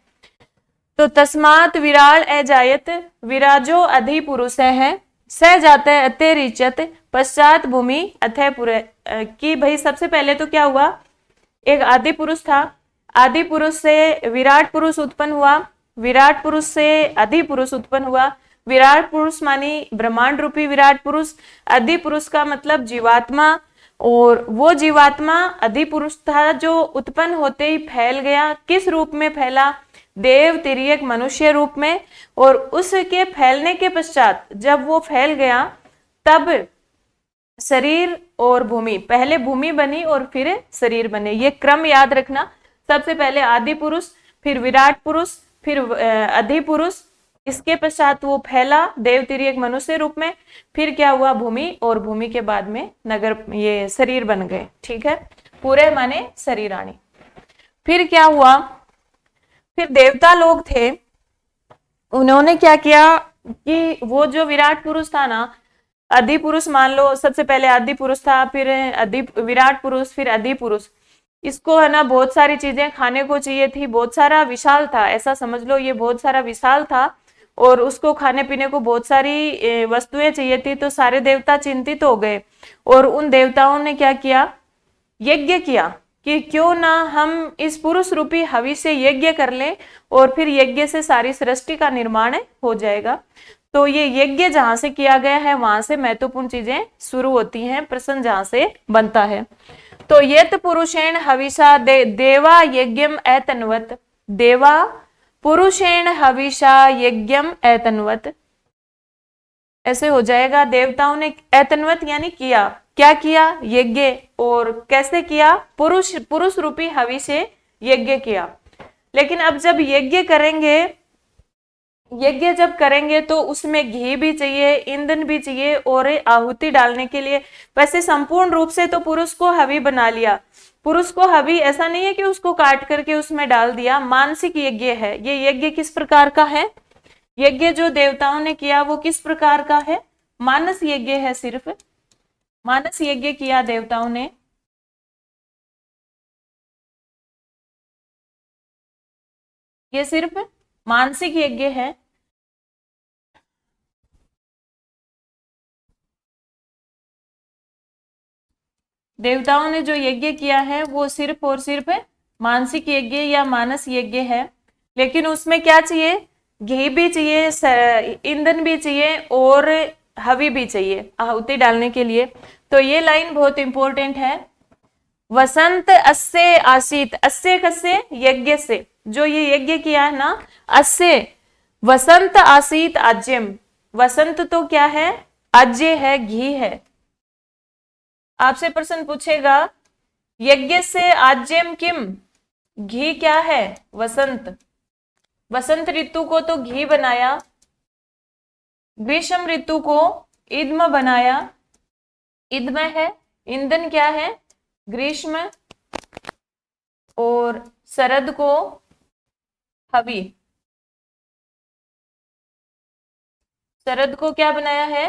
तो तस्मात विराळ अजायत, विराजो अधि पुरुष है, स जाते अत्यरिचत, पश्चात भूमि अथय पुरः। कि भाई सबसे पहले तो क्या हुआ, एक आदि पुरुष था, आदि पुरुष से विराट पुरुष उत्पन्न हुआ, विराट पुरुष से अधि पुरुष उत्पन्न हुआ। विराट पुरुष मानी ब्रह्मांड रूपी विराट पुरुष, अधि पुरुष का मतलब जीवात्मा, और वो जीवात्मा अधिपुरुष था जो उत्पन्न होते ही फैल गया। किस रूप में फैला? देव, तिर्यक, मनुष्य रूप में। और उसके फैलने के पश्चात जब वो फैल गया तब शरीर और भूमि, पहले भूमि बनी और फिर शरीर बने। ये क्रम याद रखना। सबसे पहले आदि पुरुष, फिर विराट पुरुष, फिर अधिपुरुष, इसके पश्चात वो फैला देव, तिर्यक, मनुष्य रूप में। फिर क्या हुआ? भूमि, और भूमि के बाद में नगर, ये शरीर बन गए। ठीक है, पूरे माने शरीराणी। फिर क्या हुआ? फिर देवता लोग थे, उन्होंने क्या किया कि वो जो विराट पुरुष था ना, आदि पुरुष मान लो, सबसे पहले आदि पुरुष था, फिर विराट पुरुष, फिर आदि पुरुष। इसको है ना बहुत सारी चीजें खाने को चाहिए थी, बहुत सारा विशाल था, ऐसा समझ लो ये बहुत सारा विशाल था और उसको खाने पीने को बहुत सारी वस्तुएं चाहिए थी। तो सारे देवता चिंतित हो गए और उन देवताओं ने क्या किया? यज्ञ किया कि क्यों ना हम इस पुरुष रूपी हवि से यज्ञ कर लें और फिर यज्ञ से सारी सृष्टि का निर्माण हो जाएगा। तो ये यज्ञ जहां से किया गया है वहां से महत्वपूर्ण चीजें शुरू होती हैं, प्रश्न जहां से बनता है। तो यत पुरुषेण हविषा देवा यज्ञम एतन्वत, देवा पुरुषेण हविषा यज्ञम एतन्वत, ऐसे हो जाएगा। देवताओं ने एतन्वत यानी किया, क्या किया? यज्ञ। और कैसे किया? पुरुष रूपी हवि से यज्ञ किया। लेकिन अब जब यज्ञ करेंगे, यज्ञ जब करेंगे तो उसमें घी भी चाहिए, ईंधन भी चाहिए और आहुति डालने के लिए। वैसे संपूर्ण रूप से तो पुरुष को हवि बना लिया। पुरुष को हवि ऐसा नहीं है कि उसको काट करके उसमें डाल दिया, मानसिक यज्ञ है। ये यज्ञ किस प्रकार का है? यज्ञ जो देवताओं ने किया वो किस प्रकार का है? मानस यज्ञ है, सिर्फ मानस यज्ञ किया देवताओं ने। ये सिर्फ मानसिक यज्ञ है। देवताओं ने जो यज्ञ किया है वो सिर्फ और सिर्फ मानसिक यज्ञ या मानस यज्ञ है। लेकिन उसमें क्या चाहिए? घी भी चाहिए, ईंधन भी चाहिए और हवि भी चाहिए आहुति डालने के लिए। तो ये लाइन बहुत इंपॉर्टेंट है। वसंत अस्य आसीत, अस्य कस्य? यज्ञ से। जो ये यज्ञ किया है ना, अस्य वसंत आसीत आज्यम। वसंत तो क्या है? आज्य है, घी है। आपसे प्रश्न पूछेगा यज्ञ से आज्यम किम, घी क्या है? वसंत। वसंत ऋतु को तो घी बनाया, ग्रीष्म ऋतु को ईदम बनाया, ईदम है, ईंधन क्या है? ग्रीष्म, और शरद को हवि। शरद को क्या बनाया है?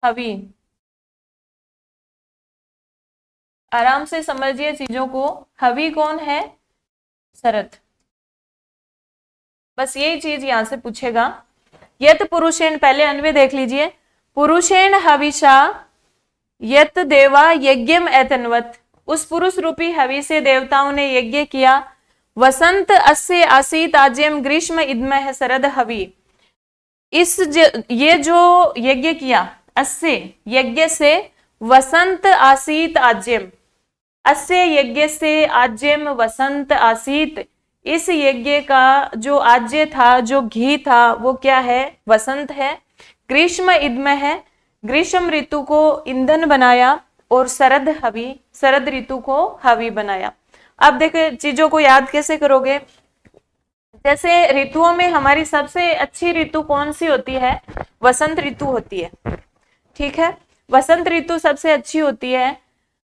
हवि। आराम से समझिए चीजों को। हवि कौन है? शरद। बस यही चीज यहां से पूछेगा। यत पुरुषेण, पहले अन्वय देख लीजिए। पुरुषेण हविषा यत देवा यज्ञम एतन्वत, उस पुरुष रूपी हवि से देवताओं ने यज्ञ किया। वसंत अस्य आसीत आज्यम ग्रीष्म इदम है शरद हवि। ये जो यज्ञ किया, अस्य यज्ञ से, वसंत आसीत आज्यम, अस्य यज्ञ से आज्यम वसंत आसीत, इस यज्ञ का जो आज्य था, जो घी था, वो क्या है? वसंत है। ग्रीष्म इदम है, ग्रीष्म ऋतु को ईंधन बनाया और शरद हवि, शरद ऋतु को हवि बनाया। अब देखो चीजों को याद कैसे करोगे। जैसे ऋतुओं में हमारी सबसे अच्छी ऋतु कौन सी होती है? वसंत ऋतु होती है। ठीक है, वसंत ऋतु सबसे अच्छी होती है।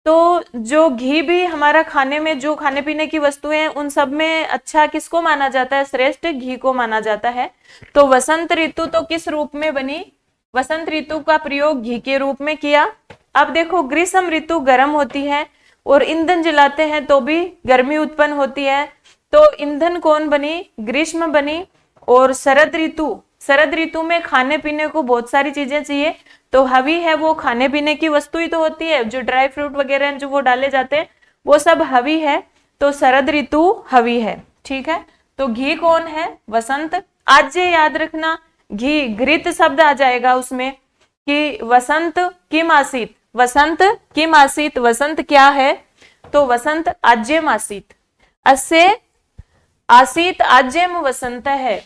तो जो घी भी हमारा खाने में, जो खाने पीने की वस्तुएं हैं, उन सब में अच्छा किसको माना जाता है? श्रेष्ठ घी को माना जाता है। तो वसंत ऋतु तो किस रूप में बनी? वसंत ऋतु का प्रयोग घी के रूप में किया। अब देखो ग्रीष्म ऋतु गर्म होती है और ईंधन जलाते हैं तो भी गर्मी उत्पन्न होती है। तो ईंधन कौन बनी? ग्रीष्म बनी। और शरद ऋतु में खाने पीने को बहुत सारी चीजें चाहिए, तो हवि है वो खाने पीने की वस्तु ही तो होती है, जो ड्राई फ्रूट वगैरह जो वो डाले जाते हैं वो सब हवि है। तो शरद ऋतु हवि है। ठीक है, तो घी कौन है? वसंत। आज्य याद रखना, घी, घृत शब्द आ जाएगा उसमें कि वसंत किम आसीत, वसंत किम आसीत, वसंत क्या है, तो वसंत आज्यम आसीत, अस्य आसीत आज्यम वसंत है।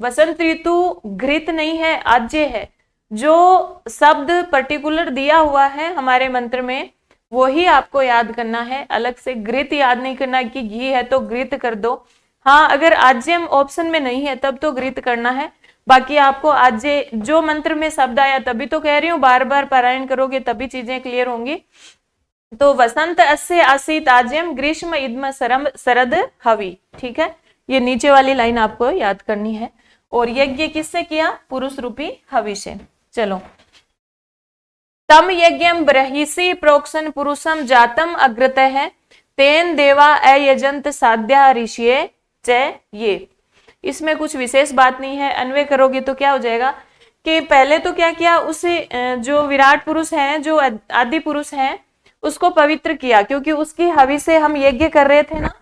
वसंत ऋतु घृत नहीं है, आज्य है। जो शब्द पर्टिकुलर दिया हुआ है हमारे मंत्र में वो ही आपको याद करना है, अलग से घृत याद नहीं करना कि घी है तो घृत कर दो। हाँ, अगर आज्यम ऑप्शन में नहीं है तब तो घृत करना है, बाकी आपको आज्य जो मंत्र में शब्द आया, तभी तो कह रही हूँ बार बार पारायण करोगे तभी चीजें क्लियर होंगी। तो वसंत अस्य आसीत आज्यम ग्रीष्म इद्म शरद हवि, ठीक है, ये नीचे वाली लाइन आपको याद करनी है। और यज्ञ किससे किया, पुरुष रूपी हवि से। चलो, तम यज्ञम ब्रहीषि प्रोक्षण पुरुषम जातम अग्रत है, तेन देवा अयजंत साध्या ऋषिये च ये। इसमें कुछ विशेष बात नहीं है, अन्वय करोगे तो क्या हो जाएगा कि पहले तो क्या किया, उसे जो विराट पुरुष है, जो आदि पुरुष है, उसको पवित्र किया, क्योंकि उसकी हवि से हम यज्ञ कर रहे थे ना,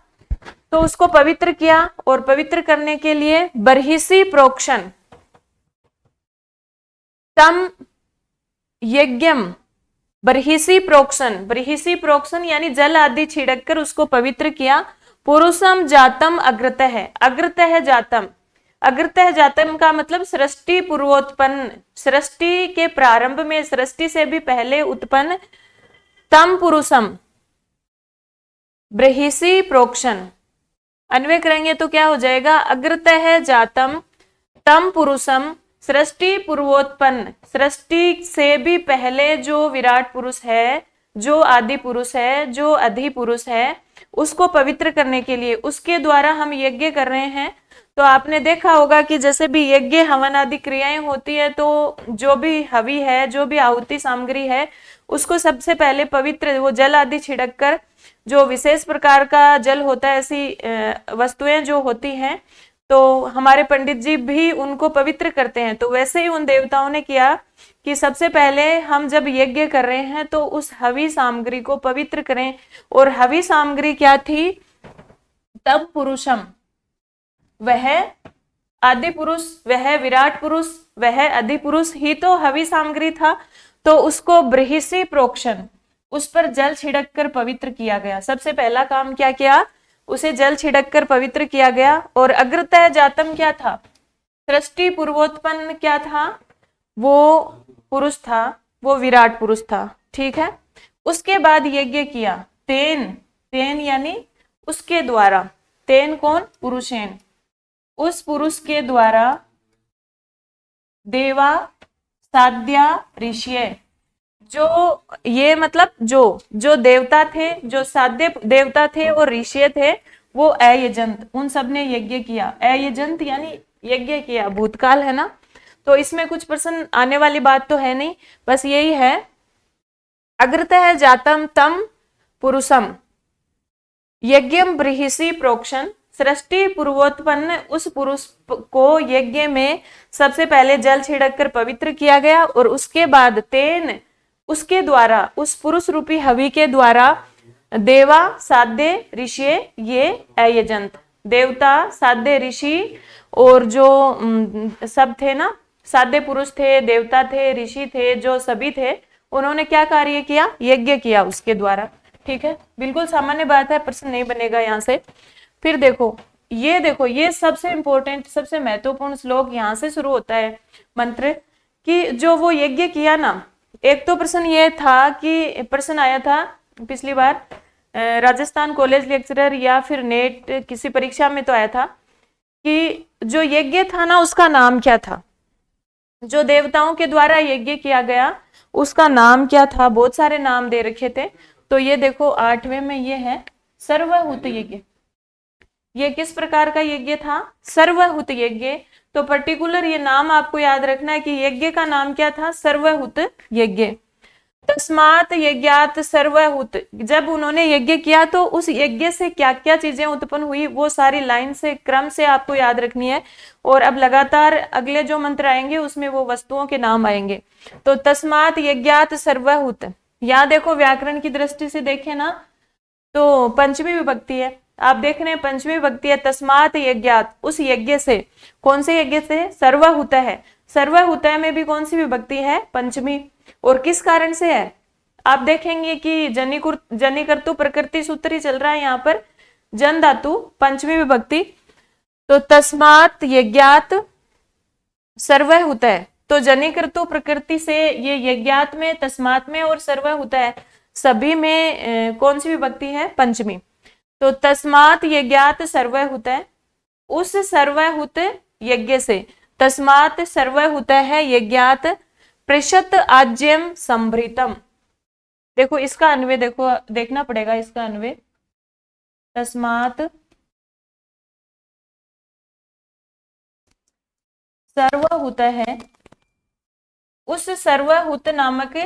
तो उसको पवित्र किया। और पवित्र करने के लिए बर्हिषि प्रोक्षण तम यज्ञम, बर्हिषि प्रोक्षण यानी जल आदि छिड़क कर उसको पवित्र किया। पुरुषम जातम अग्रत है, अग्रत है जातम, अग्रत है जातम का मतलब सृष्टि पूर्वोत्पन्न, सृष्टि के प्रारंभ में, सृष्टि से भी पहले उत्पन्न। तम पुरुषम बर्हिषि प्रोक्षण, अन्वय करेंगे तो क्या हो जाएगा, अग्रत है जातम तम पुरुषम, सृष्टि पूर्वोत्पन्न, सृष्टि से भी पहले जो विराट पुरुष है, जो आदि पुरुष है, जो अधि पुरुष है, उसको पवित्र करने के लिए उसके द्वारा हम यज्ञ कर रहे हैं। तो आपने देखा होगा कि जैसे भी यज्ञ हवन आदि क्रियाएं होती है, तो जो भी हवि है, जो भी आहुति सामग्री है, उसको सबसे पहले पवित्र वो जल आदि छिड़क कर, जो विशेष प्रकार का जल होता है, ऐसी वस्तुएं जो होती हैं, तो हमारे पंडित जी भी उनको पवित्र करते हैं। तो वैसे ही उन देवताओं ने किया कि सबसे पहले हम जब यज्ञ कर रहे हैं तो उस हवि सामग्री को पवित्र करें। और हवि सामग्री क्या थी, तब पुरुषम, वह आदि पुरुष, वह विराट पुरुष, वह अधि पुरुष ही तो हवि सामग्री था। तो उसको बर्हिषि प्रोक्षण, उस पर जल छिड़क कर पवित्र किया गया। सबसे पहला काम क्या किया, उसे जल छिड़क कर पवित्र किया गया। और अग्रतः जातम क्या था, सृष्टि पूर्वोत्पन्न क्या था, वो पुरुष था, वो विराट पुरुष था, ठीक है। उसके बाद यज्ञ किया, तेन, तेन यानी उसके द्वारा, तेन कौन, पुरुषेन, उस पुरुष के द्वारा, देवा साध्या ऋषि, जो ये मतलब जो देवता थे, जो साध्य देवता थे और ऋषि थे, वो अयजंत, उन सब ने यज्ञ किया। अयजंत यानी यज्ञ किया, भूतकाल है ना, तो इसमें कुछ प्रश्न आने वाली बात तो है नहीं, बस यही है। अग्रतः जातम तम पुरुषम यज्ञम बर्हिषि प्रोक्षण, सृष्टि पूर्वोत्पन्न उस पुरुष को यज्ञ में सबसे पहले जल छिड़क कर पवित्र किया गया। और उसके बाद तेन, उसके द्वारा, उस पुरुष रूपी हवि के द्वारा, देवा साध्य ऋषि, ये अयजंत, देवता साध्य ऋषि और जो सब थे ना, साध्य पुरुष थे, देवता थे, ऋषि थे, जो सभी थे, उन्होंने क्या कार्य किया, यज्ञ किया उसके द्वारा, ठीक है। बिल्कुल सामान्य बात है, प्रश्न नहीं बनेगा यहाँ से। फिर देखो, ये सबसे इंपॉर्टेंट, सबसे महत्वपूर्ण श्लोक यहाँ से शुरू होता है मंत्र कि जो वो यज्ञ किया ना। एक तो प्रश्न ये था कि प्रश्न आया था पिछली बार राजस्थान कॉलेज लेक्चरर या फिर नेट किसी परीक्षा में तो आया था कि जो यज्ञ था ना उसका नाम क्या था, जो देवताओं के द्वारा यज्ञ किया गया उसका नाम क्या था। बहुत सारे नाम दे रखे थे, तो ये देखो 8वें में ये है सर्वहूत यज्ञ। ये किस प्रकार का यज्ञ था, सर्वहूत यज्ञ। तो पर्टिकुलर ये नाम आपको याद रखना है कि यज्ञ का नाम क्या था, सर्वहूत यज्ञ। तस्मात् यज्ञात सर्वहूत, जब उन्होंने यज्ञ किया तो उस यज्ञ से क्या क्या चीजें उत्पन्न हुई, वो सारी लाइन से, क्रम से आपको याद रखनी है। और अब लगातार अगले जो मंत्र आएंगे उसमें वो वस्तुओं के नाम आएंगे। तो तस्मात् यज्ञात सर्वहूत, यहाँ देखो व्याकरण की दृष्टि से देखें ना तो पंचमी विभक्ति है, आप देख रहे हैं पंचमी विभक्ति है। तस्मात् यज्ञात, उस यज्ञ से, कौन से यज्ञ से, सर्वहूत है। सर्वहूत में भी कौन सी विभक्ति है, पंचमी। और किस कारण से है, आप देखेंगे कि जनिकर्तु प्रकृति सूत्र ही चल रहा है यहाँ पर, जन धातु पंचमी विभक्ति। तो तस्मात यज्ञात सर्वय होता है, तो जनिकर्तु प्रकृति से ये यज्ञात में, तस्मात में और सर्वय होता है, सभी में कौन सी विभक्ति है? पंचमी। तो तस्मात यज्ञात सर्वय होता है, उस सर्वय हुत यज्ञ से, तस्मात सर्वय होता है यज्ञात पृषत आज्यम संभृतम। देखो इसका अन्वय, देखो देखना पड़ेगा इसका अन्वय। तस्मात सर्वहुत है, उस सर्वहुत नामक,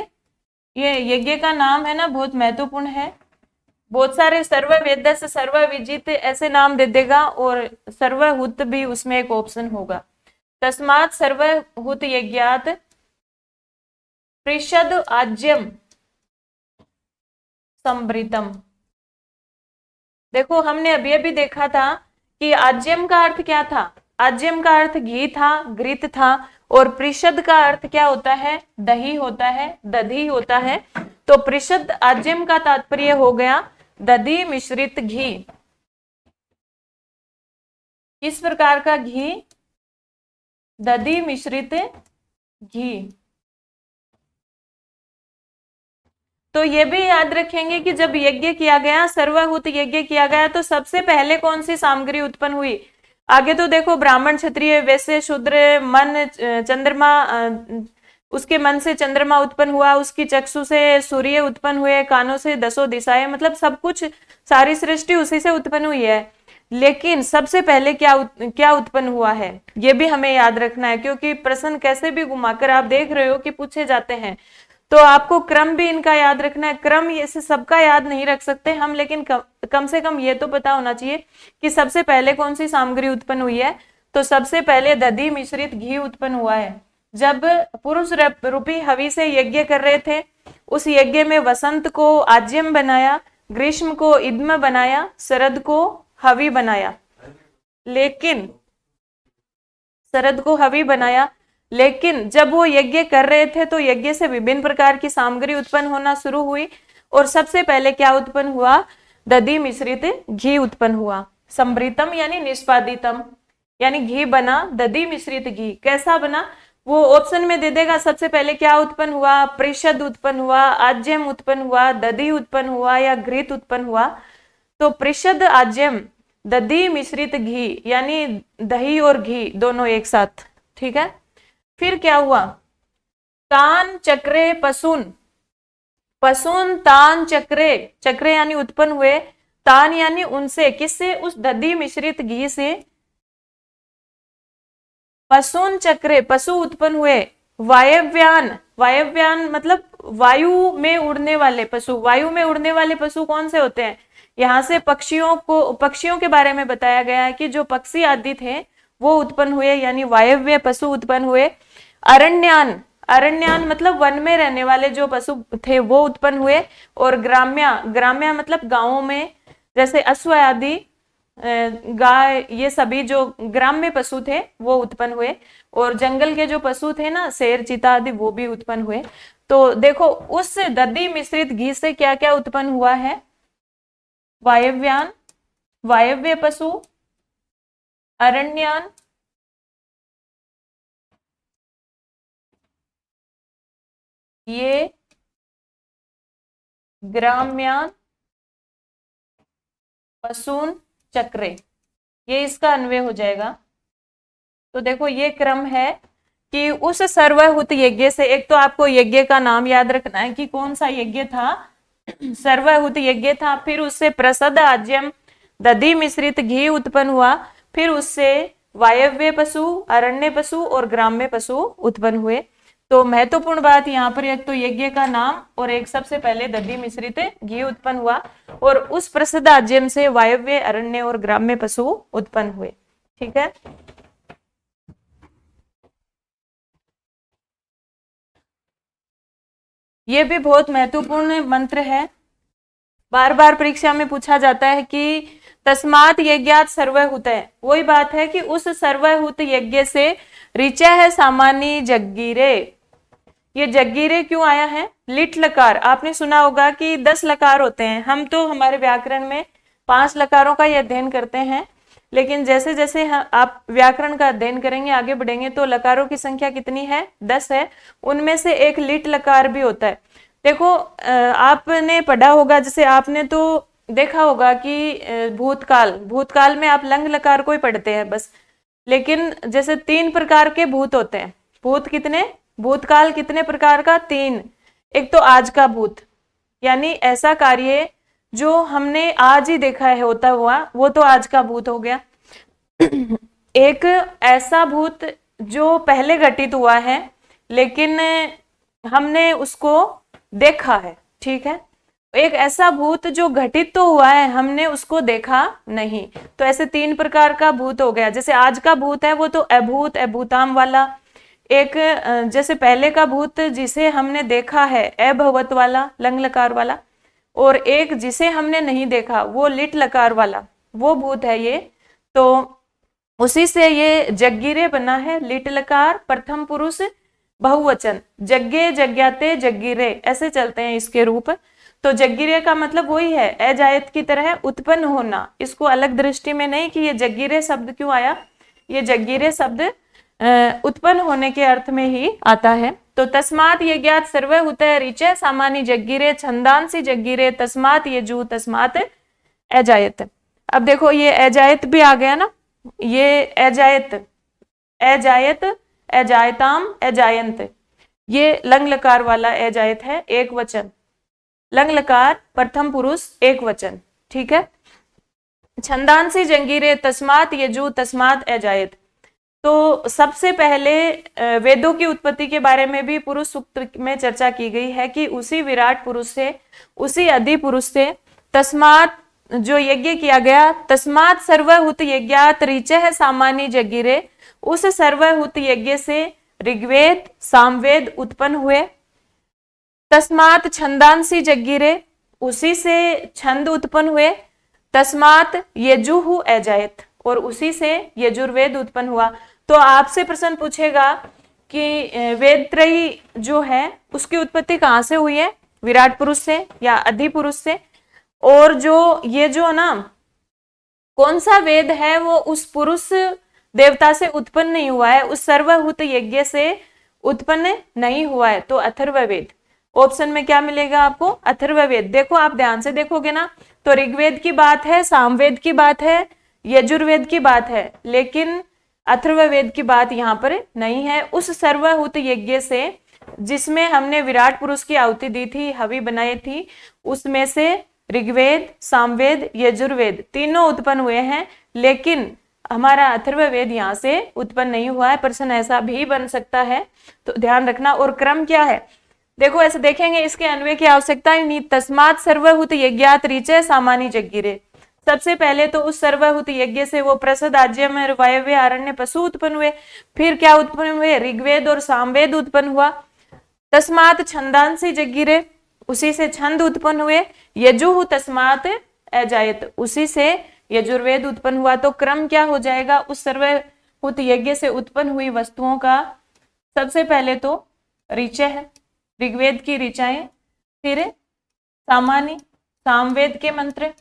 ये यज्ञ का नाम है ना, बहुत महत्वपूर्ण है। बहुत सारे सर्ववेद से सर्वविजित ऐसे नाम दे देगा और सर्वहुत भी उसमें एक ऑप्शन होगा। तस्मात सर्वहुत यज्ञात पृषद आज्यम संभृतम। देखो हमने अभी अभी देखा था कि आज्यम का अर्थ क्या था? आज्यम का अर्थ घी था, घृत था, और पृषद का अर्थ क्या होता है? दही होता है, दधी होता है। तो पृषद आज्यम का तात्पर्य हो गया दधी मिश्रित घी। किस प्रकार का घी? दधी मिश्रित घी। तो ये भी याद रखेंगे कि जब यज्ञ किया गया, सर्वहुत यज्ञ किया गया, तो सबसे पहले कौन सी सामग्री उत्पन्न हुई? आगे तो देखो ब्राह्मण, क्षत्रिय, वैश्य, शूद्र, मन, चंद्रमा, उसके मन से चंद्रमा उत्पन्न हुआ, उसकी चक्षु से सूर्य उत्पन्न हुए, कानों से दसों दिशाएं, मतलब सब कुछ, सारी सृष्टि उसी से उत्पन्न हुई है। लेकिन सबसे पहले क्या उत्पन्न हुआ है, ये भी हमें याद रखना है, क्योंकि प्रश्न कैसे भी घुमाकर आप देख रहे हो कि पूछे जाते हैं, तो आपको क्रम भी इनका याद रखना है। क्रम इसे सबका याद नहीं रख सकते हम, लेकिन कम से कम ये तो पता होना चाहिए कि सबसे पहले कौन सी सामग्री उत्पन्न हुई है। तो सबसे पहले दधी मिश्रित घी उत्पन्न हुआ है। जब पुरुष रूपी हवि से यज्ञ कर रहे थे, उस यज्ञ में वसंत को आज्यम बनाया, ग्रीष्म को इद्म बनाया, शरद को हवि बनाया, लेकिन शरद को हवि बनाया। लेकिन जब वो यज्ञ कर रहे थे तो यज्ञ से विभिन्न प्रकार की सामग्री उत्पन्न होना शुरू हुई, और सबसे पहले क्या उत्पन्न हुआ? दधी मिश्रित घी उत्पन्न हुआ। संभृतम यानी निष्पादितम, यानी घी बना, दधी मिश्रित घी। कैसा बना वो ऑप्शन में दे देगा। सबसे पहले क्या उत्पन्न हुआ? पृषद उत्पन्न हुआ, आज्यम उत्पन्न हुआ, दधी उत्पन्न हुआ या घृत उत्पन्न हुआ। तो पृषद आज्यम दधी मिश्रित घी, यानी दही और घी दोनों एक साथ, ठीक है। फिर क्या हुआ? तान चक्रे पशुन, पशुन तान चक्रे, चक्रे यानी उत्पन्न हुए, तान यानी उनसे, किससे? उस दधी मिश्रित घी से। पशुन चक्रे, पशु उत्पन्न हुए। वायव्यान, वायव्यान मतलब वायु में उड़ने वाले पशु। वायु में उड़ने वाले पशु कौन से होते हैं? यहाँ से पक्षियों के बारे में बताया गया है कि जो पक्षी आदि थे वो उत्पन्न हुए, यानी वायव्य पशु उत्पन्न हुए। अरण्यान, अरण्यान मतलब वन में रहने वाले जो पशु थे वो उत्पन्न हुए। और ग्राम्या, ग्राम्या मतलब गांवों में, जैसे अश्व आदि, गाय, ये सभी जो ग्राम्य पशु थे वो उत्पन्न हुए। और जंगल के जो पशु थे ना, शेर, चीता आदि, वो भी उत्पन्न हुए। तो देखो उस दधी मिश्रित घी से क्या क्या उत्पन्न हुआ है? वायव्यान, वायव्य पशु, अरण्यान, ये ग्राम्यान, पशुन, चक्रे, ये इसका अन्वय हो जाएगा। तो देखो ये क्रम है कि उस सर्वहुत यज्ञ से, एक तो आपको यज्ञ का नाम याद रखना है कि कौन सा यज्ञ था, सर्वहुत यज्ञ था। फिर उससे प्रसद आज्यम दधी मिश्रित घी उत्पन्न हुआ। फिर उससे वायव्य पशु, अरण्य पशु और ग्राम्य पशु उत्पन्न हुए। तो महत्वपूर्ण बात यहाँ पर, एक तो यज्ञ का नाम और एक सबसे पहले दधी मिश्रित घी उत्पन्न हुआ, और उस प्रसिद्ध आज्यम से वायव्य, अरण्य और ग्राम्य पशु उत्पन्न हुए, ठीक है। ये भी बहुत महत्वपूर्ण मंत्र है, बार बार परीक्षा में पूछा जाता है कि तस्मात यज्ञात सर्वहुत है। वही बात है कि उस सर्वहुत यज्ञ से ऋचा है सामान्य जग्गिरे, ये जगीरे क्यों आया है? लिट लकार, आपने सुना होगा कि 10 लकार होते हैं। हम तो हमारे व्याकरण में 5 लकारों का ही अध्ययन करते हैं, लेकिन जैसे जैसे आप व्याकरण का अध्ययन करेंगे, आगे बढ़ेंगे, तो लकारों की संख्या कितनी है? 10 है। उनमें से एक लिट लकार भी होता है। देखो आपने पढ़ा होगा, जैसे आपने तो देखा होगा कि भूतकाल में आप लंग लकार को ही पढ़ते हैं बस। लेकिन जैसे 3 प्रकार के भूत होते हैं। भूत कितने? भूतकाल कितने प्रकार का? 3। एक तो आज का भूत, यानी ऐसा कार्य जो हमने आज ही देखा है होता हुआ, वो तो आज का भूत हो गया। एक ऐसा भूत जो पहले घटित हुआ है लेकिन हमने उसको देखा है, ठीक है। एक ऐसा भूत जो घटित तो हुआ है, हमने उसको देखा नहीं। तो ऐसे 3 प्रकार का भूत हो गया। जैसे आज का भूत है वो तो अभूत अभूताम वाला, एक जैसे पहले का भूत जिसे हमने देखा है अभवत वाला लंग लकार वाला, और एक जिसे हमने नहीं देखा वो लिट लकार वाला, वो भूत है ये। तो उसी से ये जगीरे बना है। लिट लकार प्रथम पुरुष बहुवचन, जग्गे जग्याते जगीरे, ऐसे चलते हैं इसके रूप। तो जगीरे का मतलब वही है, अजायत की तरह उत्पन्न होना। इसको अलग दृष्टि में नहीं कि ये जगीरे शब्द क्यों आया, ये जगीरे शब्द उत्पन्न होने के अर्थ में ही आता है। तो तस्मात ये ज्ञात सर्वे हुते रिचे सामान्य जगीरे छंदांसी जगीरे तस्मात ये जू तस्मात अजायत। अब देखो ये अजायत भी आ गया ना, ये अजायत अजायत अजायताम अजायंत, ये लंग लकार वाला अजायत है, एक वचन। लंग लकार प्रथम पुरुष एक वचन, ठीक है। छंदांसी जंगीरे तस्मात यजु तस्मात अजायत। तो सबसे पहले वेदों की उत्पत्ति के बारे में भी पुरुष सूक्त में चर्चा की गई है कि उसी विराट पुरुष से, उसी अधि पुरुष से तस्मात जो यज्ञ किया गया, तस्मात सर्वहुत यज्ञात ऋचे है सामान्य जगीरे, उस सर्वहुत यज्ञ से ऋग्वेद सामवेद उत्पन्न हुए। तस्मात छंदांसी जगीरे, उसी से छंद उत्पन्न हुए। तस्मात यजुहु अजायत, और उसी से यजुर्वेद उत्पन्न हुआ। तो आपसे प्रश्न पूछेगा कि वेद त्रयी जो है उसकी उत्पत्ति कहाँ से हुई है? विराट पुरुष से या अधि पुरुष से। और जो ये जो ना कौन सा वेद है वो उस पुरुष देवता से उत्पन्न नहीं हुआ है, उस सर्वहुत यज्ञ से उत्पन्न नहीं हुआ है। तो अथर्ववेद, ऑप्शन में क्या मिलेगा आपको? अथर्ववेद। देखो आप ध्यान से देखोगे ना तो ऋग्वेद की बात है, सामवेद की बात है, यजुर्वेद की बात है, लेकिन अथर्ववेद की बात यहाँ पर नहीं है। उस सर्वहुत यज्ञ से जिसमें हमने विराट पुरुष की आहुति दी थी, हवि बनाई थी, उसमें से ऋग्वेद सामवेद यजुर्वेद तीनों उत्पन्न हुए हैं, लेकिन हमारा अथर्ववेद यहाँ से उत्पन्न नहीं हुआ है। प्रश्न ऐसा भी बन सकता है, तो ध्यान रखना। और क्रम क्या है देखो, ऐसे देखेंगे, इसके अन्वय की आवश्यकता ही नहीं। तस्मात सर्वहुत यज्ञात ऋचे सामान्य जगीरे, सबसे पहले तो उस सर्वहुत यज्ञ से वो प्रसद आज्यम वायव्य आरण्य पशु उत्पन्न हुए। फिर क्या उत्पन्न हुए? ऋग्वेद और सामवेद उत्पन्न हुआ। तस्मात छंदांसी जगीरे, उसी से छंद उत्पन्न हुए। यजुहु तस्मात अजायत, उसी से यजुर्वेद उत्पन्न हुआ। तो क्रम क्या हो जाएगा? उस सर्वहुत यज्ञ से उत्पन्न हुई वस्तुओं का सबसे पहले तो ऋचे है, ऋग्वेद की ऋचाएं, फिर सामान्य सामवेद के मंत्र,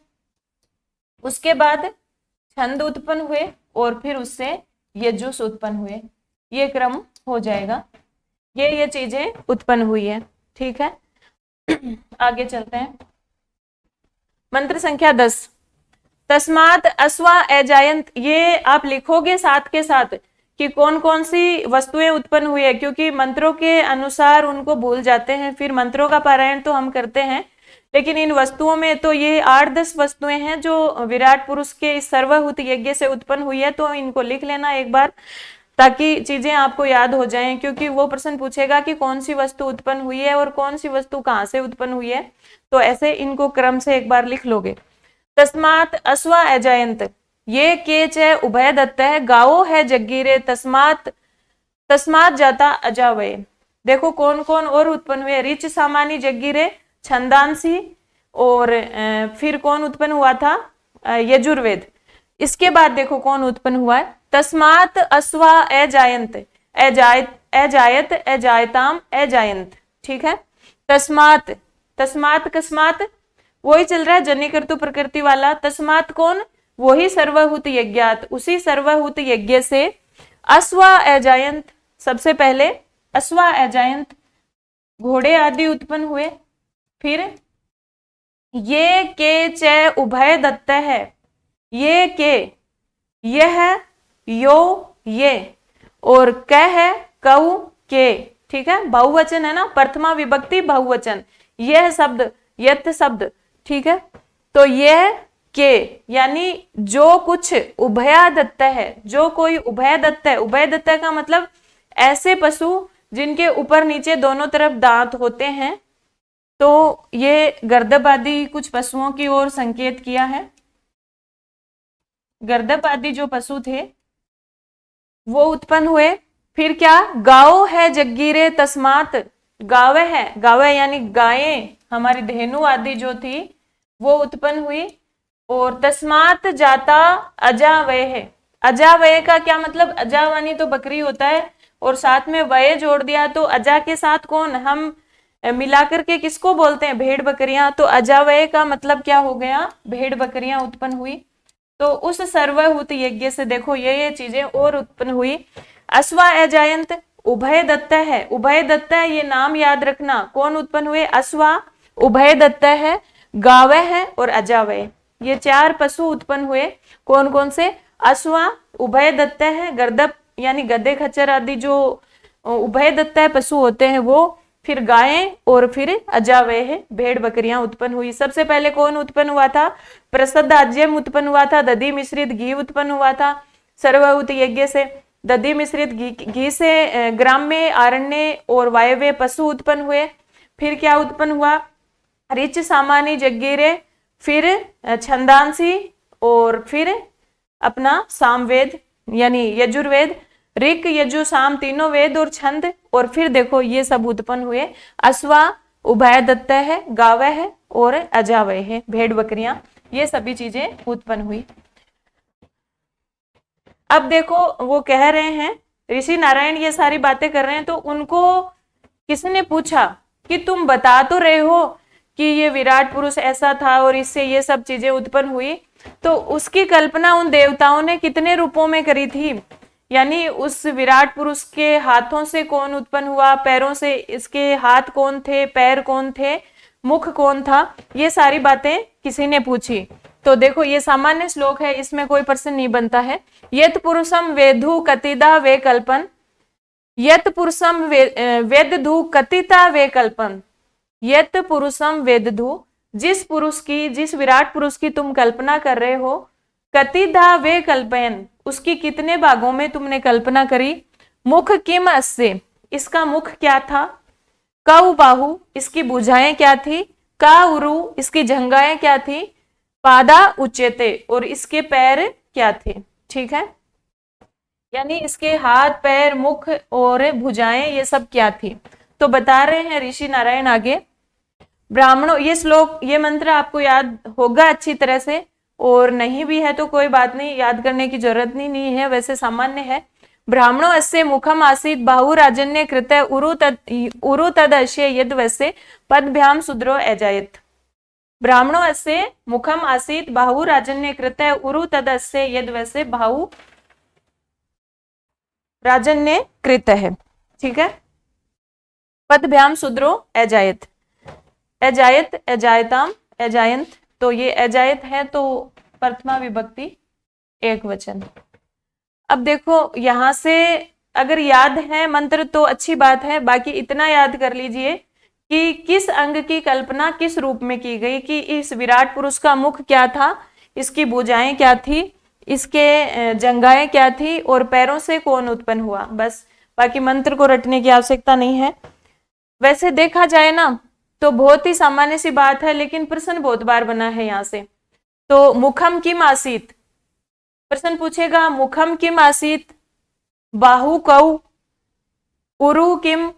उसके बाद छंद उत्पन्न हुए, और फिर उससे यजुस उत्पन्न हुए। ये क्रम हो जाएगा, ये चीजें उत्पन्न हुई है, ठीक है। आगे चलते हैं। मंत्र संख्या 10, तस्मात अश्वा अजायंत। ये आप लिखोगे साथ के साथ कि कौन कौन सी वस्तुएं उत्पन्न हुई है, क्योंकि मंत्रों के अनुसार उनको भूल जाते हैं। फिर मंत्रों का पारायण तो हम करते हैं, लेकिन इन वस्तुओं में तो ये 8-10 वस्तुएं हैं जो विराट पुरुष के इस सर्वहुत यज्ञ से उत्पन्न हुई है। तो इनको लिख लेना एक बार, ताकि चीजें आपको याद हो जाएं, क्योंकि वो प्रश्न पूछेगा कि कौन सी वस्तु उत्पन्न हुई है और कौन सी वस्तु कहाँ से उत्पन्न हुई है। तो ऐसे इनको क्रम से एक बार लिख लोगे। तस्मात अश्वा अजायंत, ये केच है उभय दत्त है, गाओ है जगीरे, तस्मात तस्मात जाता अजावय। देखो कौन कौन और उत्पन्न हुए? ऋच सामान्य जगीरे, छंदांसी, और फिर कौन उत्पन्न हुआ था? यजुर्वेद। इसके बाद देखो कौन उत्पन्न हुआ है? तस्मात अश्वा अजायंत, अजायत, अजायताम, अजायंत। ठीक है। तस्मात, तस्मात कस्मात वही चल रहा है जन्य कर्तु प्रकृति वाला। तस्मात कौन? वही सर्वभूत यज्ञात, उसी सर्वभूत यज्ञ से अश्वा अजायंत, सबसे पहले अश्वा अजायंत घोड़े आदि उत्पन्न हुए। फिर ये के च उभय दत्त है, ये के, यह, यो, ये, और क है कऊ के। ठीक है, बहुवचन है ना, प्रथमा विभक्ति बहुवचन, यह शब्द, यत शब्द। ठीक है, तो यह के यानी जो कुछ उभयदत्त है, जो कोई उभयदत्त है। उभयदत्त का मतलब ऐसे पशु जिनके ऊपर नीचे दोनों तरफ दांत होते हैं। तो ये गर्दभ आदि कुछ पशुओं की ओर संकेत किया है। गर्दभ आदि जो पशु थे वो उत्पन्न हुए। फिर क्या? गाओ है जग्गीरे तस्मात, गावे है, गावे यानी गायें, हमारी धेनु आदि जो थी वो उत्पन्न हुई। और तस्मात जाता अजावय है। अजावय का क्या मतलब? अजावानी तो बकरी होता है और साथ में वय जोड़ दिया, तो अजा के साथ कौन हम मिलाकर के किसको बोलते हैं? भेड़ बकरियां। तो अजावय का मतलब क्या हो गया? भेड़ बकरियां उत्पन्न हुई। तो उस सर्वभूत यज्ञ से देखो ये चीजें और उत्पन्न हुई। अश्वा अजायंत उभय दत्त है, उभय दत्त है ये नाम याद रखना। कौन उत्पन्न हुए? अश्वा, उभय दत्त है, गावय है और अजावय, ये चार पशु उत्पन्न हुए। कौन कौन से? अश्वा, उभय दत्त है, गर्दभ यानी गधे खच्चर आदि जो उभय दत्त पशु होते हैं वो, फिर गायें और फिर अजावय है, भेड़ बकरियां उत्पन्न हुई। सबसे पहले कौन उत्पन्न हुआ था? प्रसिद्ध आज्यम उत्पन्न हुआ था, दधि मिश्रित घी उत्पन्न हुआ था सर्वभूत यज्ञ से। दधि मिश्रित घी से ग्राम्य, आरण्य और वायव्य पशु उत्पन्न हुए। फिर क्या उत्पन्न हुआ? ऋच, सामानी, जग्गीरे, फिर छंदांसी और फिर अपना सामवेद यानी यजुर्वेद। ऋक, यजु, साम तीनों वेद और छंद। और फिर देखो ये सब उत्पन्न हुए। अश्वा, उभय दत्त है, गावय है और अजावय है, भेड़ बकरियां, ये सभी चीजें उत्पन्न हुई। अब देखो वो कह रहे हैं, ऋषि नारायण ये सारी बातें कर रहे हैं, तो उनको किसने पूछा कि तुम बता तो रहे हो कि ये विराट पुरुष ऐसा था और इससे ये सब चीजें उत्पन्न हुई, तो उसकी कल्पना उन देवताओं ने कितने रूपों में करी थी? यानी उस विराट पुरुष के हाथों से कौन उत्पन्न हुआ, पैरों से इसके हाथ कौन थे, पैर कौन थे, मुख कौन था, ये सारी बातें किसी ने पूछी। तो देखो ये सामान्य श्लोक है, इसमें कोई प्रश्न नहीं बनता है। यत पुरुषम वेधु कतिदा वे कल्पन, यत पुरुषम वेदधु कतिता वे कल्पन, यत पुरुषम वेदधु, जिस पुरुष की, जिस विराट पुरुष की तुम कल्पना कर रहे हो, कतिधा वे कल्पयन, उसकी कितने भागों में तुमने कल्पना करी। मुख किम अस्से, इसका मुख क्या था। कौ बाहु, इसकी भुजाएं क्या थी। का उरु, इसकी जंघाएं क्या थी। पादा उच्चते, और इसके पैर क्या थे। ठीक है, यानी इसके हाथ, पैर, मुख और भुजाएं ये सब क्या थी। तो बता रहे हैं ऋषि नारायण आगे, ब्राह्मणों, ये श्लोक, ये मंत्र आपको याद होगा अच्छी तरह से, और नहीं भी है तो कोई बात नहीं, याद करने की जरूरत नहीं है, वैसे सामान्य है। ब्राह्मणों अस्य मुखम आसीत बाहु राजन्य कृत उरु तद अश्य यद वैसे पदभ्याम शुद्रो अजायत। ब्राह्मणों अस्य मुखम आसीत बाहु राजन्य कृत उरु तद अस्य यद वैसे बाहु राजन्य कृत है। ठीक है, पदभ्याम शुद्रो अजायत, अजायत, अजायताम, अजायंत। तो ये अजायत है तो प्रथमा विभक्ति एक वचन। अब देखो यहां से अगर याद है मंत्र तो अच्छी बात है, बाकी इतना याद कर लीजिए कि किस अंग की कल्पना किस रूप में की गई, कि इस विराट पुरुष का मुख क्या था, इसकी भुजाएं क्या थी, इसके जंघाएं क्या थी और पैरों से कौन उत्पन्न हुआ। बस, बाकी मंत्र को रटने की आवश्यकता नहीं है। वैसे देखा जाए ना तो बहुत ही सामान्य सी बात है, लेकिन प्रश्न बहुत बार बना है यहां से। तो मुखम किम आसीत, प्रश्न पूछेगा मुखम किम आसीत, बाहु कौ, उरु किम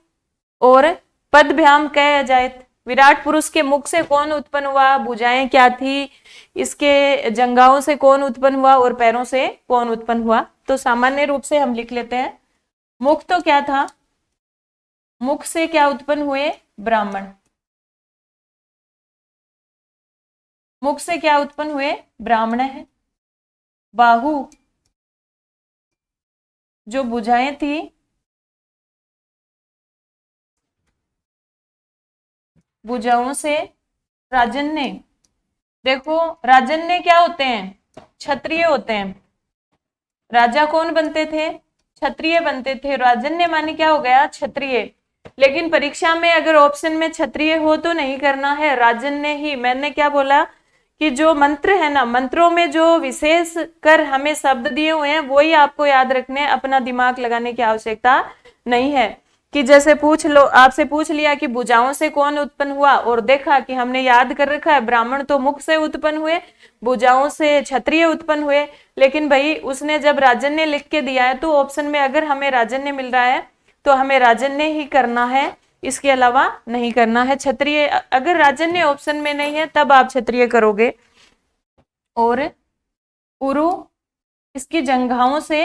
और पदभ्याम कै अजायत। विराट पुरुष के मुख से कौन उत्पन्न हुआ, भुजाएं क्या थी, इसके जंघाओं से कौन उत्पन्न हुआ और पैरों से कौन उत्पन्न हुआ। तो सामान्य रूप से हम लिख लेते हैं, मुख तो क्या था, मुख से क्या उत्पन्न हुए? ब्राह्मण। मुख से क्या उत्पन्न हुए? ब्राह्मण है। बाहु, जो भुजाएं थी, भुजाओं से राजन्य। देखो राजन्य क्या होते हैं? क्षत्रिय होते हैं। राजा कौन बनते थे? क्षत्रिय बनते थे। राजन्य माने क्या हो गया? क्षत्रिय। लेकिन परीक्षा में अगर ऑप्शन में क्षत्रिय हो तो नहीं करना है, राजन्य ही। मैंने क्या बोला कि जो मंत्र है ना, मंत्रों में जो विशेष कर हमें शब्द दिए हुए हैं वही आपको याद रखने, अपना दिमाग लगाने की आवश्यकता नहीं है। कि जैसे पूछ लो, आपसे पूछ लिया कि भुजाओं से कौन उत्पन्न हुआ, और देखा कि हमने याद कर रखा है ब्राह्मण तो मुख से उत्पन्न हुए, भुजाओं से क्षत्रिय उत्पन्न हुए। लेकिन भाई उसने जब राजन्य लिख के दिया है तो ऑप्शन में अगर हमें राजन्य मिल रहा है तो हमें राजन्य ही करना है, इसके अलावा नहीं करना है। क्षत्रिय अगर राजन्य ऑप्शन में नहीं है तब आप क्षत्रिय करोगे। और उरु, इसकी जंघाओं से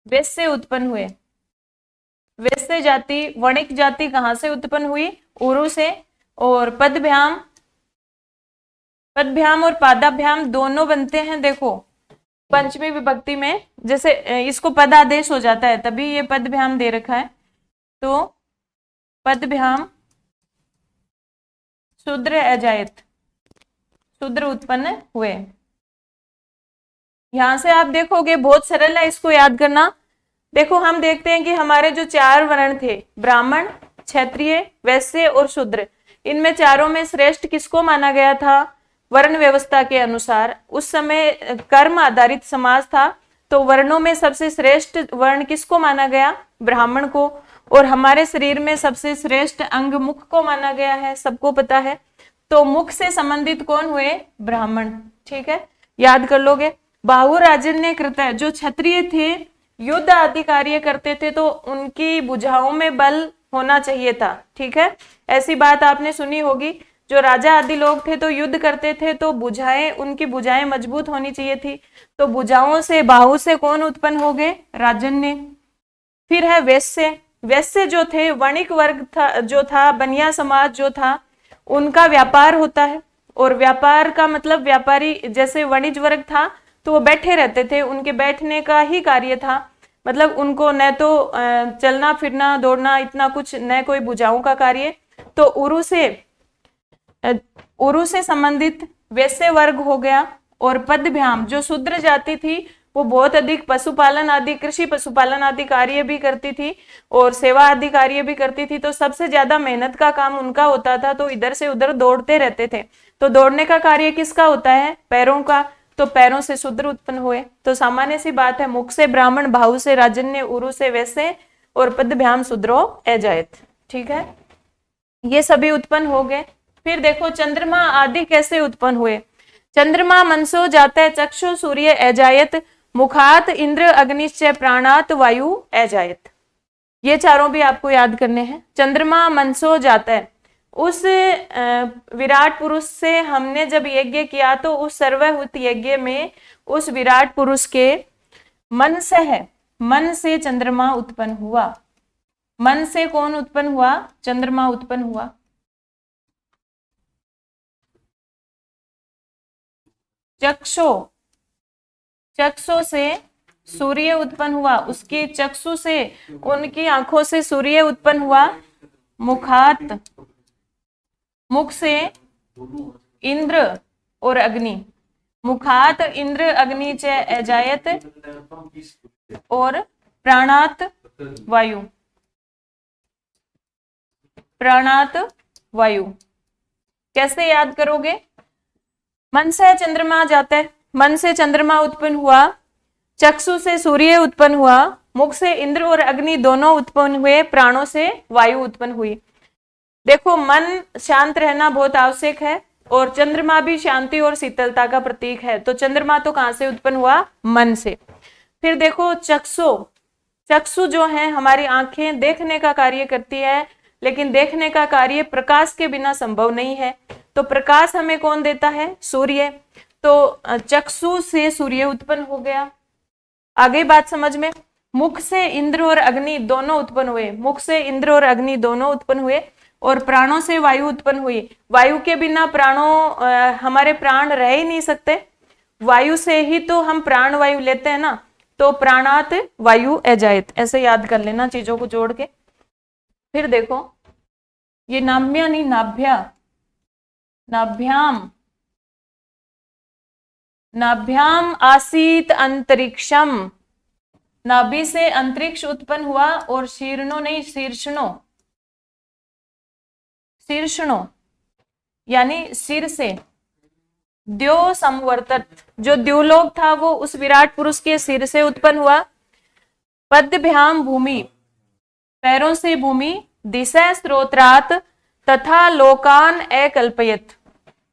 वैश्य उत्पन्न हुए। वैश्य जाति, वणिक जाति कहां से उत्पन्न हुई? उरु से। और पदभ्याम, पदभ्याम और पादाभ्याम दोनों बनते हैं देखो पंचमी विभक्ति में, जैसे इसको पदादेश हो जाता है तभी ये पदभ्याम दे रखा है। तो पदभ्याम शूद्र अजायत, शूद्र उत्पन्न हुए। यहां से आप देखोगे बहुत सरल है इसको याद करना। देखो हम देखते हैं कि हमारे जो चार वर्ण थे, ब्राह्मण, क्षत्रिय, वैश्य और शूद्र, इनमें चारों में श्रेष्ठ किसको माना गया था? वर्ण व्यवस्था के अनुसार उस समय कर्म आधारित समाज था, तो वर्णों में सबसे श्रेष्ठ वर्ण किसको माना गया? ब्राह्मण को। और हमारे शरीर में सबसे श्रेष्ठ अंग मुख को माना गया है, सबको पता है। तो मुख से संबंधित कौन हुए? ब्राह्मण। ठीक है, याद कर लोगे। बाहु राजन्य कृत, जो क्षत्रिय थे युद्ध आदि कार्य करते थे तो उनकी भुजाओं में बल होना चाहिए था। ठीक है, ऐसी बात आपने सुनी होगी, जो राजा आदि लोग थे तो युद्ध करते थे तो भुजाएं, उनकी भुजाएं मजबूत होनी चाहिए थी। तो भुजाओं से, बाहु से कौन उत्पन्न हो गए? राजन्य। फिर है वैश्य। वैश्य जो थे वणिक वर्ग था, जो था बनिया समाज जो था, उनका व्यापार होता है। और व्यापार का मतलब व्यापारी, जैसे वणिज वर्ग था तो वो बैठे रहते थे, उनके बैठने का ही कार्य था। मतलब उनको न तो चलना फिरना दौड़ना इतना कुछ, न कोई भुजाओं का कार्य। तो उरु से संबंधित वैश्य वर्ग हो गया। और पदभ्याम, जो शूद्र जाति थी वो बहुत अधिक पशुपालन आदि, कृषि पशुपालन आदि कार्य भी करती थी और सेवा आदि कार्य भी करती थी। तो सबसे ज्यादा मेहनत का काम उनका होता था, तो इधर से उधर दौड़ते रहते थे। तो दौड़ने का कार्य किसका होता है? पैरों का। तो पैरों से शूद्र उत्पन्न हुए। तो सामान्य सी बात है, मुख से ब्राह्मण, बाहु से राजन्य, उरु से वैश्य और पदभ्याम शूद्रो अजायत। ठीक है, ये सभी उत्पन्न हो गए। फिर देखो चंद्रमा आदि कैसे उत्पन्न हुए। चंद्रमा मनसो जाते चक्षु सूर्य अजायत, मुखात इंद्र अग्निश्च प्राणात वायु अजायत। ये चारों भी आपको याद करने हैं। चंद्रमा मनसो जाता है, उस विराट पुरुष से हमने जब यज्ञ किया तो उस सर्वहुत यज्ञ में उस विराट पुरुष के मन से है, मन से चंद्रमा उत्पन्न हुआ। मन से कौन उत्पन्न हुआ? चंद्रमा उत्पन्न हुआ। चक्षु, चक्षु से सूर्य उत्पन्न हुआ, उसकी चक्षु से, उनकी आंखों से सूर्य उत्पन्न हुआ। मुखात, मुख से इंद्र और अग्नि, मुखात इंद्र अग्नि च अजायत, और प्राणात वायु, प्राणात वायु। कैसे याद करोगे? मन से चंद्रमा जाता है, मन से चंद्रमा उत्पन्न हुआ, चक्षु से सूर्य उत्पन्न हुआ, मुख से इंद्र और अग्नि दोनों उत्पन्न हुए, प्राणों से वायु उत्पन्न हुई। देखो मन शांत रहना बहुत आवश्यक है और चंद्रमा भी शांति और शीतलता का प्रतीक है। तो चंद्रमा तो कहां से उत्पन्न हुआ? मन से। फिर देखो चक्षु, चक्षु जो है हमारी आंखें देखने का कार्य करती है, लेकिन देखने का कार्य प्रकाश के बिना संभव नहीं है। तो प्रकाश हमें कौन देता है? सूर्य। तो चक्षु से सूर्य उत्पन्न हो गया। आ गई बात समझ में? मुख से इंद्र और अग्नि दोनों उत्पन्न हुए, मुख से इंद्र और अग्नि दोनों उत्पन्न हुए, और प्राणों से वायु उत्पन्न हुई। वायु के बिना हमारे प्राण रह ही नहीं सकते, वायु से ही तो हम प्राण वायु लेते हैं ना, तो प्राणात वायु अजायत, ऐसे याद कर लेना चीजों को जोड़ के। फिर देखो ये नाभ्या नहीं नाभ्या, नाभ्याम, नाभ्याम आसीत अंतरिक्षम, नाभि से अंतरिक्ष उत्पन्न हुआ, और शीर्णो नहीं शीर्षणो, शीर्षणो यानी सिर से, द्यो संवर्तत, जो द्युलोक था वो उस विराट पुरुष के सिर से उत्पन्न हुआ। पद्भ्याम भूमि, पैरों से भूमि, दिशा स्रोत्रात तथा लोकान एकल्पयत।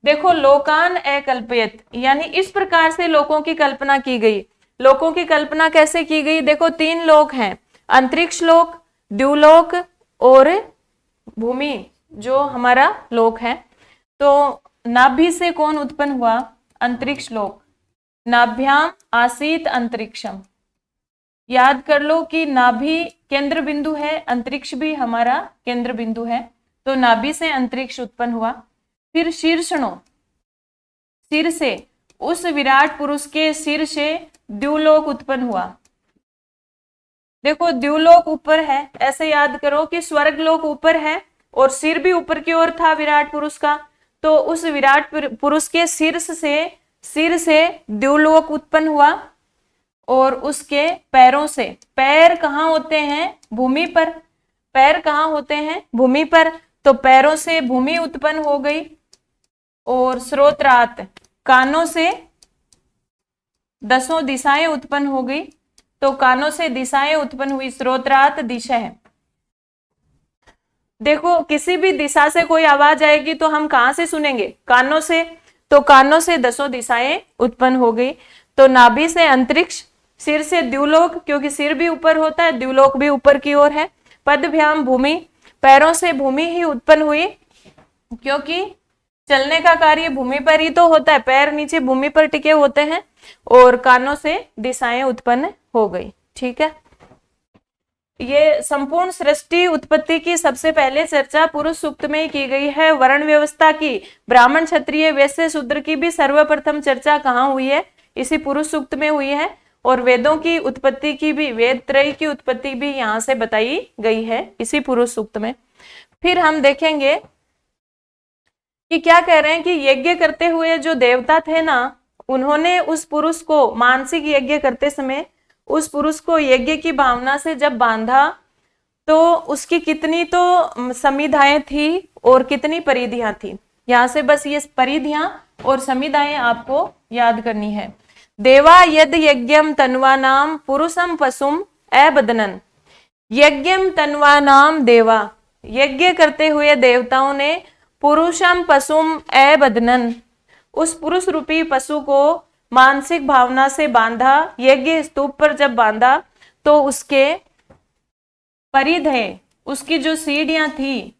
देखो लोकान एकल्पयत यानी इस प्रकार से लोकों की कल्पना की गई। लोकों की कल्पना कैसे की गई? देखो 3 लोक हैं, अंतरिक्ष लोक, द्युलोक और भूमि जो हमारा लोक है। तो नाभि से कौन उत्पन्न हुआ? अंतरिक्ष लोक। नाभ्याम आसीत अंतरिक्षम, याद कर लो कि नाभि केंद्र बिंदु है, अंतरिक्ष भी हमारा केंद्र बिंदु है, तो नाभि से अंतरिक्ष उत्पन्न हुआ। फिर शीर्षणो, सिर से, उस विराट पुरुष के सिर से द्युलोक उत्पन्न हुआ। देखो द्युलोक ऊपर है, ऐसे याद करो कि स्वर्ग लोक ऊपर है और सिर भी ऊपर की ओर था विराट पुरुष का, तो उस विराट पुरुष के सिर से द्युलोक उत्पन्न हुआ। और उसके पैरों से, पैर कहाँ होते हैं? भूमि पर। पैर कहाँ होते हैं? भूमि पर, तो पैरों से भूमि उत्पन्न हो गई। और स्रोत्रात, कानों से 10 दिशाएं उत्पन्न हो गई, तो कानों से दिशाएं उत्पन्न हुई, स्रोत्रात दिशा है। देखो किसी भी दिशा से कोई आवाज आएगी तो हम कहां से सुनेंगे? कानों से, तो कानों से 10 दिशाएं उत्पन्न हो गई। तो नाभि से अंतरिक्ष, सिर से द्युलोक, क्योंकि सिर भी ऊपर होता है, द्युलोक भी ऊपर की ओर है। पद्भ्याम भूमि, पैरों से भूमि ही उत्पन्न हुई, क्योंकि चलने का कार्य भूमि पर ही तो होता है, पैर नीचे भूमि पर टिके होते हैं। और कानों से दिशाएं उत्पन्न हो गई। ठीक है, ये संपूर्ण सृष्टि उत्पत्ति की सबसे पहले चर्चा पुरुष सूक्त में ही की गई है। वर्ण व्यवस्था की, ब्राह्मण क्षत्रिय वैश्य शूद्र की भी सर्वप्रथम चर्चा कहाँ हुई है? इसी पुरुष सूक्त में हुई है। और वेदों की उत्पत्ति की भी, वेद त्रय की उत्पत्ति भी यहाँ से बताई गई है इसी पुरुष सूक्त में। फिर हम देखेंगे कि क्या कह रहे हैं कि यज्ञ करते हुए जो देवता थे ना, उन्होंने उस पुरुष को मानसिक यज्ञ करते समय उस पुरुष को यज्ञ की भावना से जब बांधा, तो उसकी कितनी तो समिधाएं थी और कितनी परिधियां थी। यहां से बस ये परिधियां और समिधाएं आपको याद करनी है। देवा यद यज्ञम तन्वानाम पुरुषम पशुम अबदनन, यज्ञम तन्वानाम देवा, यज्ञ करते हुए देवताओं ने पुरुषम पशुम अबदनन, उस पुरुष रूपी पशु को मानसिक भावना से बांधा। यज्ञ स्तूप पर जब बांधा तो उसके परिधे, उसकी जो सीढ़ियां थी,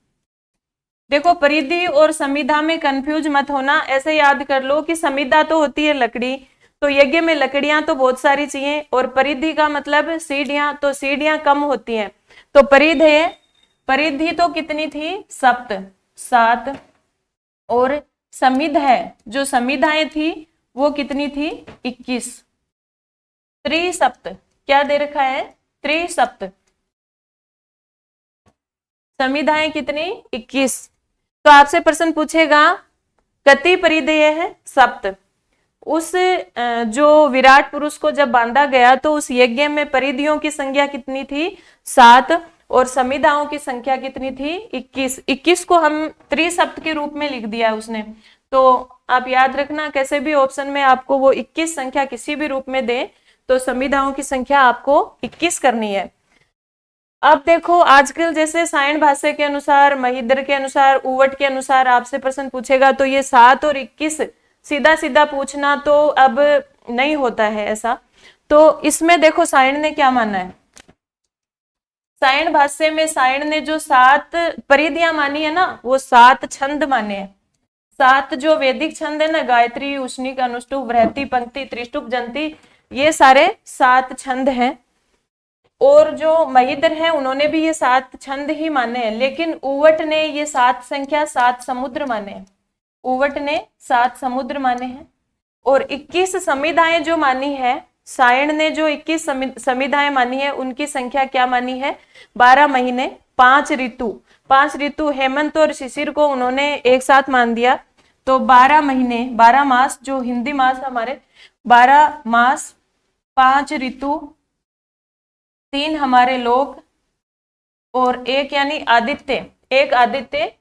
देखो परिधि और समिधा में कंफ्यूज मत होना, ऐसे याद कर लो कि समिधा तो होती है लकड़ी, तो यज्ञ में लकड़ियां तो बहुत सारी चाहिए, और परिधि का मतलब सीढ़ियां, तो सीढ़ियां कम होती हैं। तो परिधि तो कितनी थी? 7, और समिधा, जो समिधाएं थी वो कितनी थी? 21। त्रिसप्त, क्या दे रखा है? त्रिसप्त, समिधाएं कितनी? 21। तो आपसे प्रश्न पूछेगा कति परिधेय है? 7। उस जो विराट पुरुष को जब बांधा गया तो उस यज्ञ में परिधियों की संख्या कितनी थी? 7, और समिधाओं की संख्या कितनी थी? 21। 21 को हम त्रिसप्त के रूप में लिख दिया उसने। तो आप याद रखना, कैसे भी ऑप्शन में आपको वो 21 संख्या किसी भी रूप में दे तो समिधाओं की संख्या आपको 21 करनी है। अब देखो आजकल जैसे सायण भाष्य के अनुसार, महिद्र के अनुसार, उवट के अनुसार आपसे प्रश्न पूछेगा तो ये 7 और 21 सीधा सीधा पूछना तो अब नहीं होता है ऐसा। तो इसमें देखो सायण ने क्या माना है? सायण भाष्य में सायण ने जो 7 परिधियां मानी है ना, वो 7 छंद माने हैं। 7 जो वैदिक छंद है ना, गायत्री, उष्णिक, अनुष्टुप, बृहति, पंक्ति, त्रिष्टुप, जंती, ये सारे 7 छंद हैं। और जो महिदर हैं उन्होंने भी ये 7 छंद ही माने हैं, लेकिन उवट ने ये 7 संख्या 7 समुद्र माने हैं। उवट ने 7 समुद्र माने हैं। और 21 संविधाएं जो मानी है, सायण ने जो 21 संविधाएं मानी है उनकी संख्या क्या मानी है? 12 महीने 5 ऋतु। 5 ऋतु हेमंत और शिशिर को उन्होंने एक साथ मान दिया। तो 12 महीने 12 मास, जो हिंदी मास हमारे 12 मास, 5 ऋतु, 3 हमारे लोक और एक यानी आदित्य। एक आदित्य,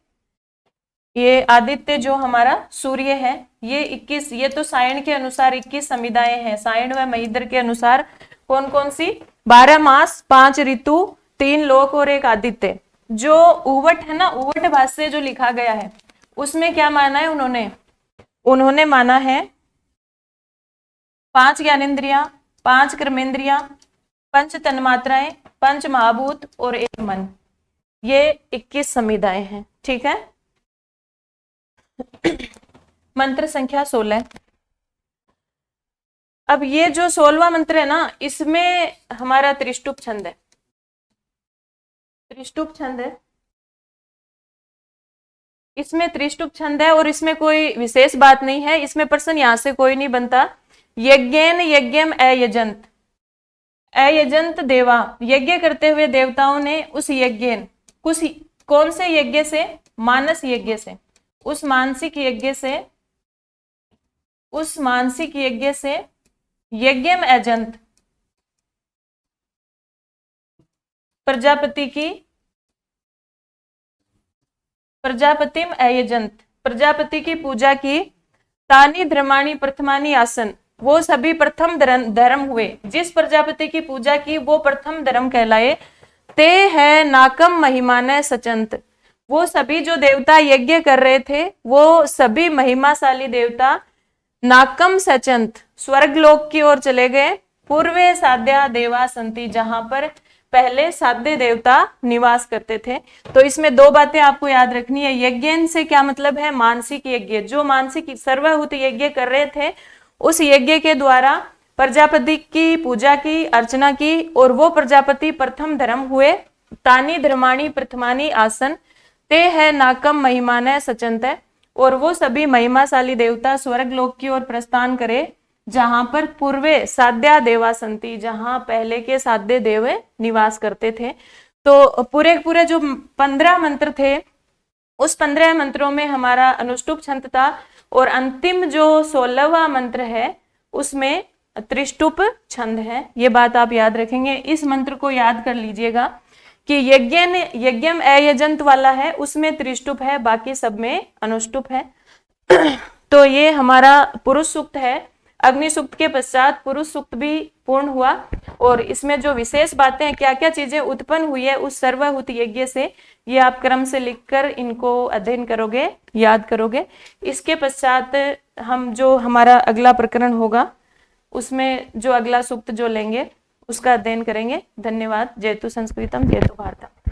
ये आदित्य जो हमारा सूर्य है, ये 21, ये तो सायण के अनुसार 21 संविधाएं हैं। सायण व महिदर के अनुसार कौन कौन सी? 12 मास, 5 ऋतु, 3 लोक और एक आदित्य। जो उवट है ना, उवट भाष्य जो लिखा गया है उसमें क्या माना है उन्होंने माना है 5 ज्ञानेन्द्रियां, 5 कर्मेंद्रियां, 5 तन्मात्राएं, 5 महाभूत और 1 मन। ये 21 संविधाएं हैं। ठीक है। मंत्र संख्या 16। अब ये जो 16वां मंत्र है ना, इसमें हमारा त्रिष्टुप छंद है। त्रिष्टुप छंद है, इसमें त्रिष्टुप छंद है और इसमें कोई विशेष बात नहीं है। इसमें प्रश्न यहां से कोई नहीं बनता। यज्ञेन यज्ञम अयजंत, अयजंत देवा, यज्ञ करते हुए देवताओं ने उस यज्ञेन, कौन से यज्ञ से? मानस यज्ञ से, उस मानसिक यज्ञ से, उस मानसिक यज्ञ से यज्ञम अजंत, प्रजापति की, प्रजापतिम अयजंत, प्रजापति की पूजा की। तानी धर्माणी प्रथमानी आसन, वो सभी प्रथम धर्म हुए। जिस प्रजापति की पूजा की वो प्रथम धर्म कहलाए। ते है नाकम महिमाने सचंत, वो सभी जो देवता यज्ञ कर रहे थे वो सभी महिमाशाली देवता नाकम सचंत स्वर्गलोक की ओर चले गए। पूर्वे साध्या देवा संति, जहां पर पहले साध्य देवता निवास करते थे। तो इसमें 2 बातें आपको याद रखनी है। यज्ञ से क्या मतलब है? मानसिक यज्ञ। जो मानसिक सर्वभूत यज्ञ कर रहे थे उस यज्ञ के द्वारा प्रजापति की पूजा की, अर्चना की, और वो प्रजापति प्रथम धर्म हुए। तानी धर्माणी प्रथमानी आसन, ते है नाकम महिमाने सचंत, और वो सभी महिमाशाली देवता स्वर्ग लोक की ओर प्रस्थान करे, जहां पर पूर्वे साध्या देवा संति, जहां पहले के साध्य देव निवास करते थे। तो पूरे जो 15 मंत्र थे उस 15 मंत्रों में हमारा अनुष्टुप छंद था, और अंतिम जो 16वां मंत्र है उसमें त्रिष्टुप छंद है। ये बात आप याद रखेंगे। इस मंत्र को याद कर लीजिएगा कि यज्ञम अयजंत वाला है उसमें त्रिष्टुप है, बाकी सब में अनुष्टुप है। तो ये हमारा पुरुष सूक्त है। अग्नि सूक्त के पश्चात पुरुष सूक्त भी पूर्ण हुआ, और इसमें जो विशेष बातें क्या क्या चीजें उत्पन्न हुई है उस सर्वभूत यज्ञ से, ये आप क्रम से लिखकर इनको अध्ययन करोगे, याद करोगे। इसके पश्चात हम जो हमारा अगला प्रकरण होगा उसमें जो अगला सूक्त जो लेंगे उसका अध्ययन करेंगे। धन्यवाद। जयतु संस्कृतम जयतु भारतम।